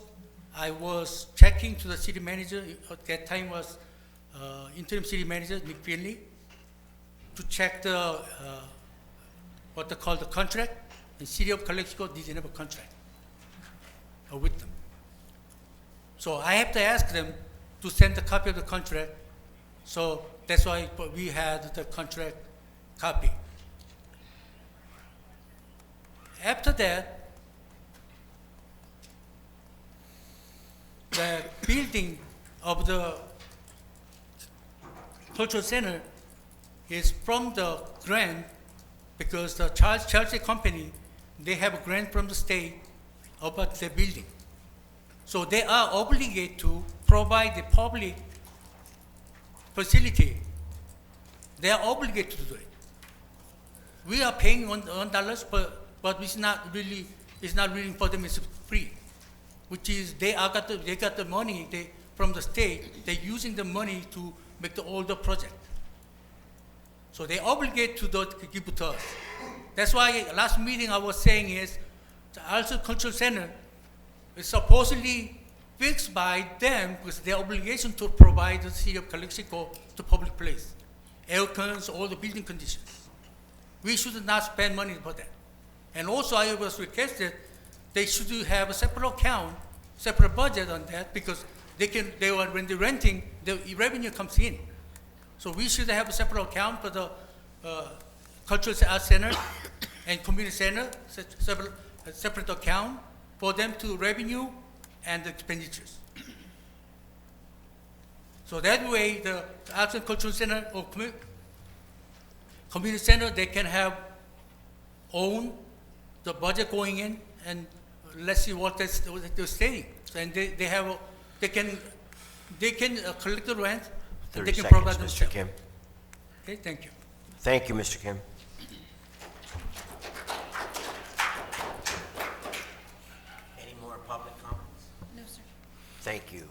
I was checking to the city manager, at that time was interim city manager, Nick Finley, to check the, what they call the contract. And city of Calexico didn't have a contract with them. So I have to ask them to send a copy of the contract. So that's why we had the contract copy. After that, the building of the cultural center is from the grant, because the Chelsea company, they have a grant from the state about the building. So they are obligated to provide the public facility. They are obligated to do it. We are paying $1, but it's not really for them, it's free. Which is they got the money from the state, they're using the money to make all the project. So they obligate to give it to us. That's why last meeting I was saying is, the Arts and Cultural Center is supposedly fixed by them because their obligation to provide the city of Calexico to public place. Air cons, all the building conditions. We should not spend money for that. And also I was requested they should have a separate account, separate budget on that, because when they're renting, the revenue comes in. So we should have a separate account for the Cultural Arts Center and Community Center, separate account for them to revenue and the expenditures. So that way, the Arts and Cultural Center or Community Center, they can have own the budget going in, and let's see what they're saying. And they can collect the rent, and 30 they can seconds, provide Mr. themselves. Kim. Okay, thank you. Thank you, Mr. Kim. Any more public comments? No, sir. Thank you.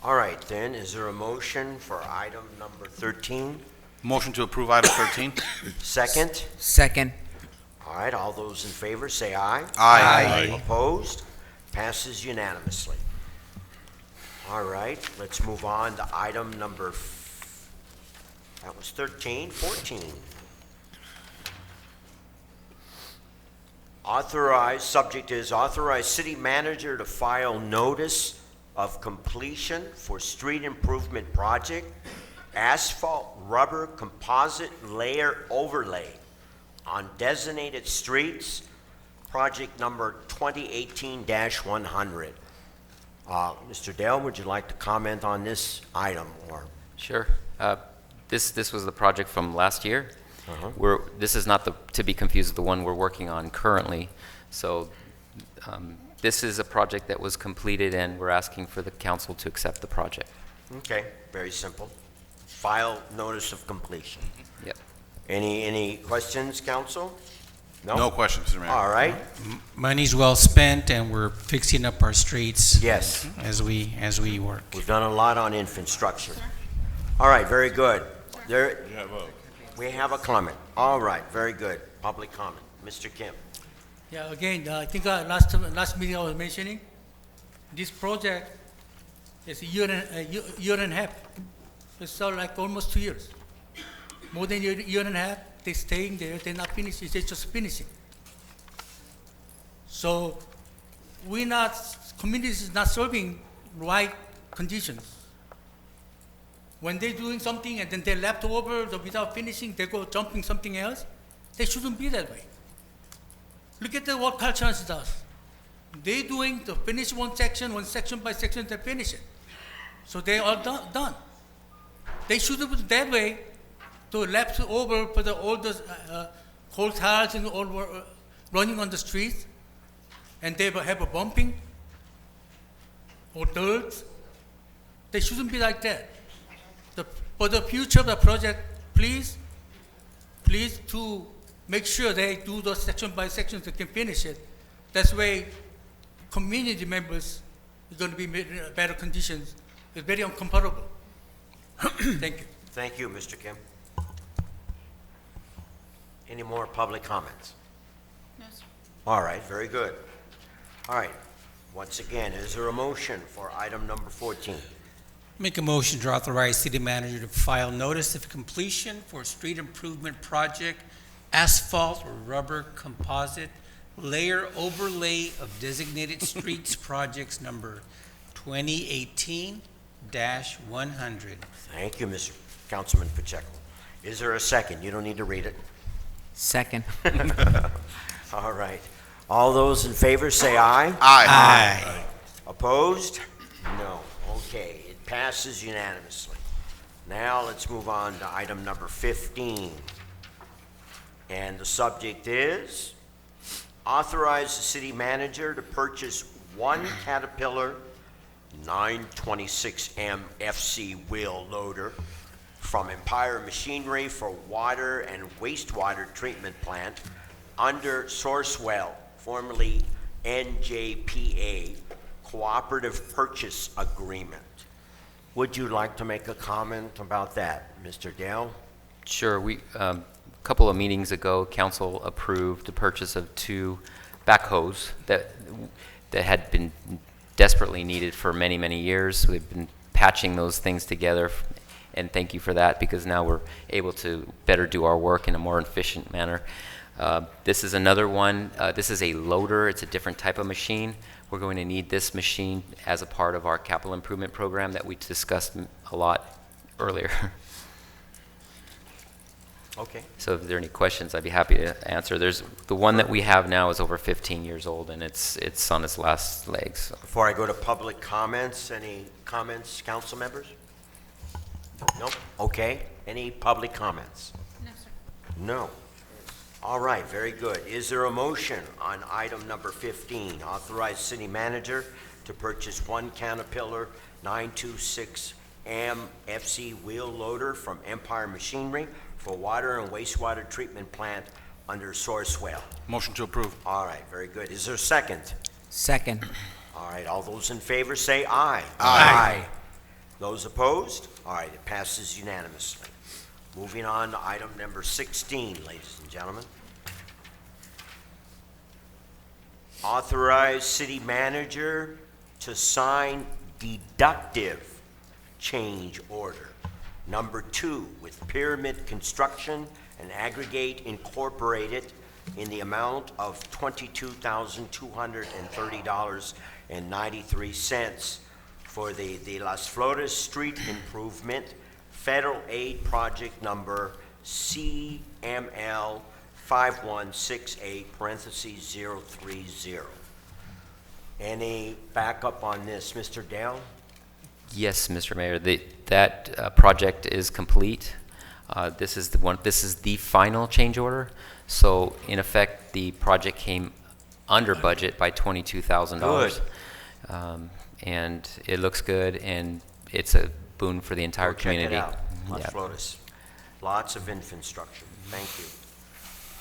All right, then, is there a motion for item number 13? Motion to approve item 13. Second? Second. All right, all those in favor, say aye. Aye. Opposed? Passes unanimously. All right, let's move on to item number, that was 13, 14. Subject is authorize city manager to file notice of completion for street improvement project, asphalt rubber composite layer overlay on designated streets, project number 2018-100. Mr. Dale, would you like to comment on this item? Or Sure. This was the project from last year. This is not to be confused with the one we're working on currently. So this is a project that was completed, and we're asking for the council to accept the project. Okay, very simple. File notice of completion. Yep. Any questions, council? No questions, Mr. Mayor. All right. Money's well spent, and we're fixing up our streets. Yes. As we work. We've done a lot on infrastructure. All right, very good. We have a comment. All right, very good. Public comment. Mr. Kim. Yeah, again, I think last meeting I was mentioning, this project is a year and a half. It's like almost 2 years. More than a year and a half, they're staying there, they're not finishing, they're just finishing. So community is not serving right conditions. When they're doing something and then they're left over without finishing, they go jumping something else. They shouldn't be that way. Look at what Caltrans does. They're doing the finish one section by section, they finish it. So they are done. They should have been that way to left over for all the coal tiles and all running on the streets, and they have a bumping or dirt. They shouldn't be like that. For the future of the project, please to make sure they do those section by section, they can finish it. That's way community members are going to be in better conditions. It's very uncomparable. Thank you. Thank you, Mr. Kim. Any more public comments? No, sir. All right, very good. All right, once again, is there a motion for item number 14? Make a motion to authorize city manager to file notice of completion for street improvement project, asphalt or rubber composite layer overlay of designated streets projects number 2018-100. Thank you, Mr. Councilman Pacheco. Is there a second? You don't need to read it. Second. All right. All those in favor say aye. Aye. Opposed? No. Okay, it passes unanimously. Now let's move on to item number 15. And the subject is authorize the city manager to purchase one Caterpillar 926M FC wheel loader from Empire Machinery for water and wastewater treatment plant under Sourcewell, formerly NJPA, Cooperative Purchase Agreement. Would you like to make a comment about that, Mr. Dale? Sure. A couple of meetings ago, council approved the purchase of 2 backhoes that had been desperately needed for many, many years. We've been patching those things together, and thank you for that, because now we're able to better do our work in a more efficient manner. This is another one. This is a loader. It's a different type of machine. We're going to need this machine as a part of our capital improvement program that we discussed a lot earlier. Okay. So if there are any questions, I'd be happy to answer. The one that we have now is over 15 years old, and it's on its last legs. So. Before I go to public comments, any comments, council members? Nope. Okay. Any public comments? No, sir. No. All right, very good. Is there a motion on item number 15, authorize city manager to purchase one Caterpillar 926M FC wheel loader from Empire Machinery for water and wastewater treatment plant under Sourcewell? Motion to approve. All right, very good. Is there a second? Second. All right, all those in favor say aye. Aye. Those opposed? All right, it passes unanimously. Moving on to item number 16, ladies and gentlemen. Authorize city manager to sign deductive change order number 2 with Pyramid Construction and Aggregate Incorporated in the amount of $22,230.93 for the Las Flores Street Improvement Federal Aid Project number CML 5168 parentheses 030. Any backup on this, Mr. Dale? Yes, Mr. Mayor. That project is complete. This is the final change order. So in effect, the project came under budget by $22,000. And it looks good, and it's a boon for the entire community. Check it out. Las Yeah. Flores. Lots of infrastructure. Thank you.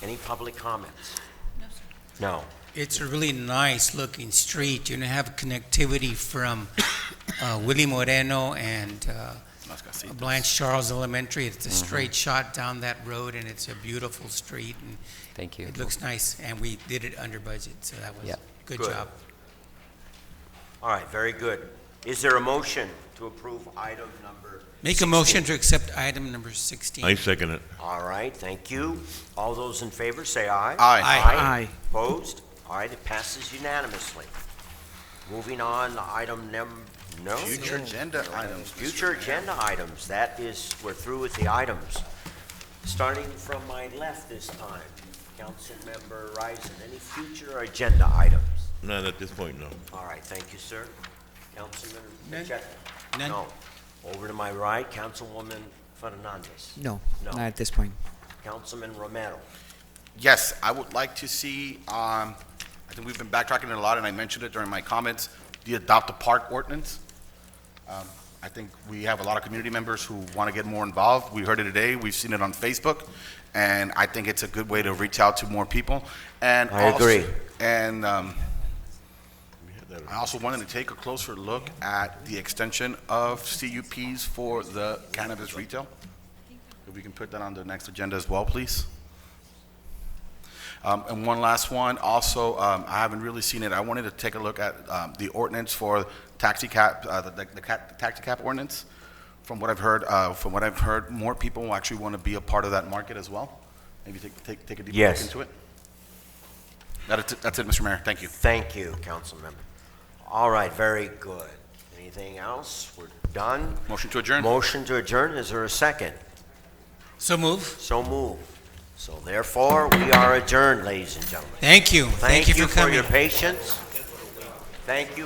Any public comments? No, sir. No. It's a really nice looking street. You have connectivity from Willie Moreno and Blanche Charles Elementary. It's a straight shot down that road, and it's a beautiful street. And Thank you. it looks nice, and we did it under budget, so that was good job. All right, very good. Is there a motion to approve item number Make a 16? motion to accept item number 16. I second it. All right, thank you. All those in favor, say aye. Aye. Aye. Opposed? All right, it passes unanimously. Moving on to item Future agenda items. Future agenda items. That is, we're through with the items. Starting from my left this time, Councilmember Risen. Any future agenda items? Not at this point, no. All right, thank you, sir. Councilman None. Pacheco? None. No. Over to my right, Councilwoman Fernandez? No, No. not at this point. Councilman Romero? Yes, I would like to see, I think we've been backtracking it a lot, and I mentioned it during my comments, the Adopt a Park ordinance. I think we have a lot of community members who want to get more involved. We heard it today, we've seen it on Facebook, and I think it's a good way to reach out to more people. And I agree. And I also wanted to take a closer look at the extension of CUPs for the cannabis retail. If we can put that on the next agenda as well, please. And one last one, also, I haven't really seen it. I wanted to take a look at the ordinance for taxi cab, the taxi cab ordinance. From what I've heard, more people will actually want to be a part of that market as well. Maybe take a deeper look Yes. into it. That's it, Mr. Mayor. Thank you. Thank you, Councilmember. All right, very good. Anything else? We're done. Motion to adjourn. Motion to adjourn. Is there a second? So move. So moved. So therefore, we are adjourned, ladies and gentlemen. Thank you. Thank you for for coming. your patience. Thank you.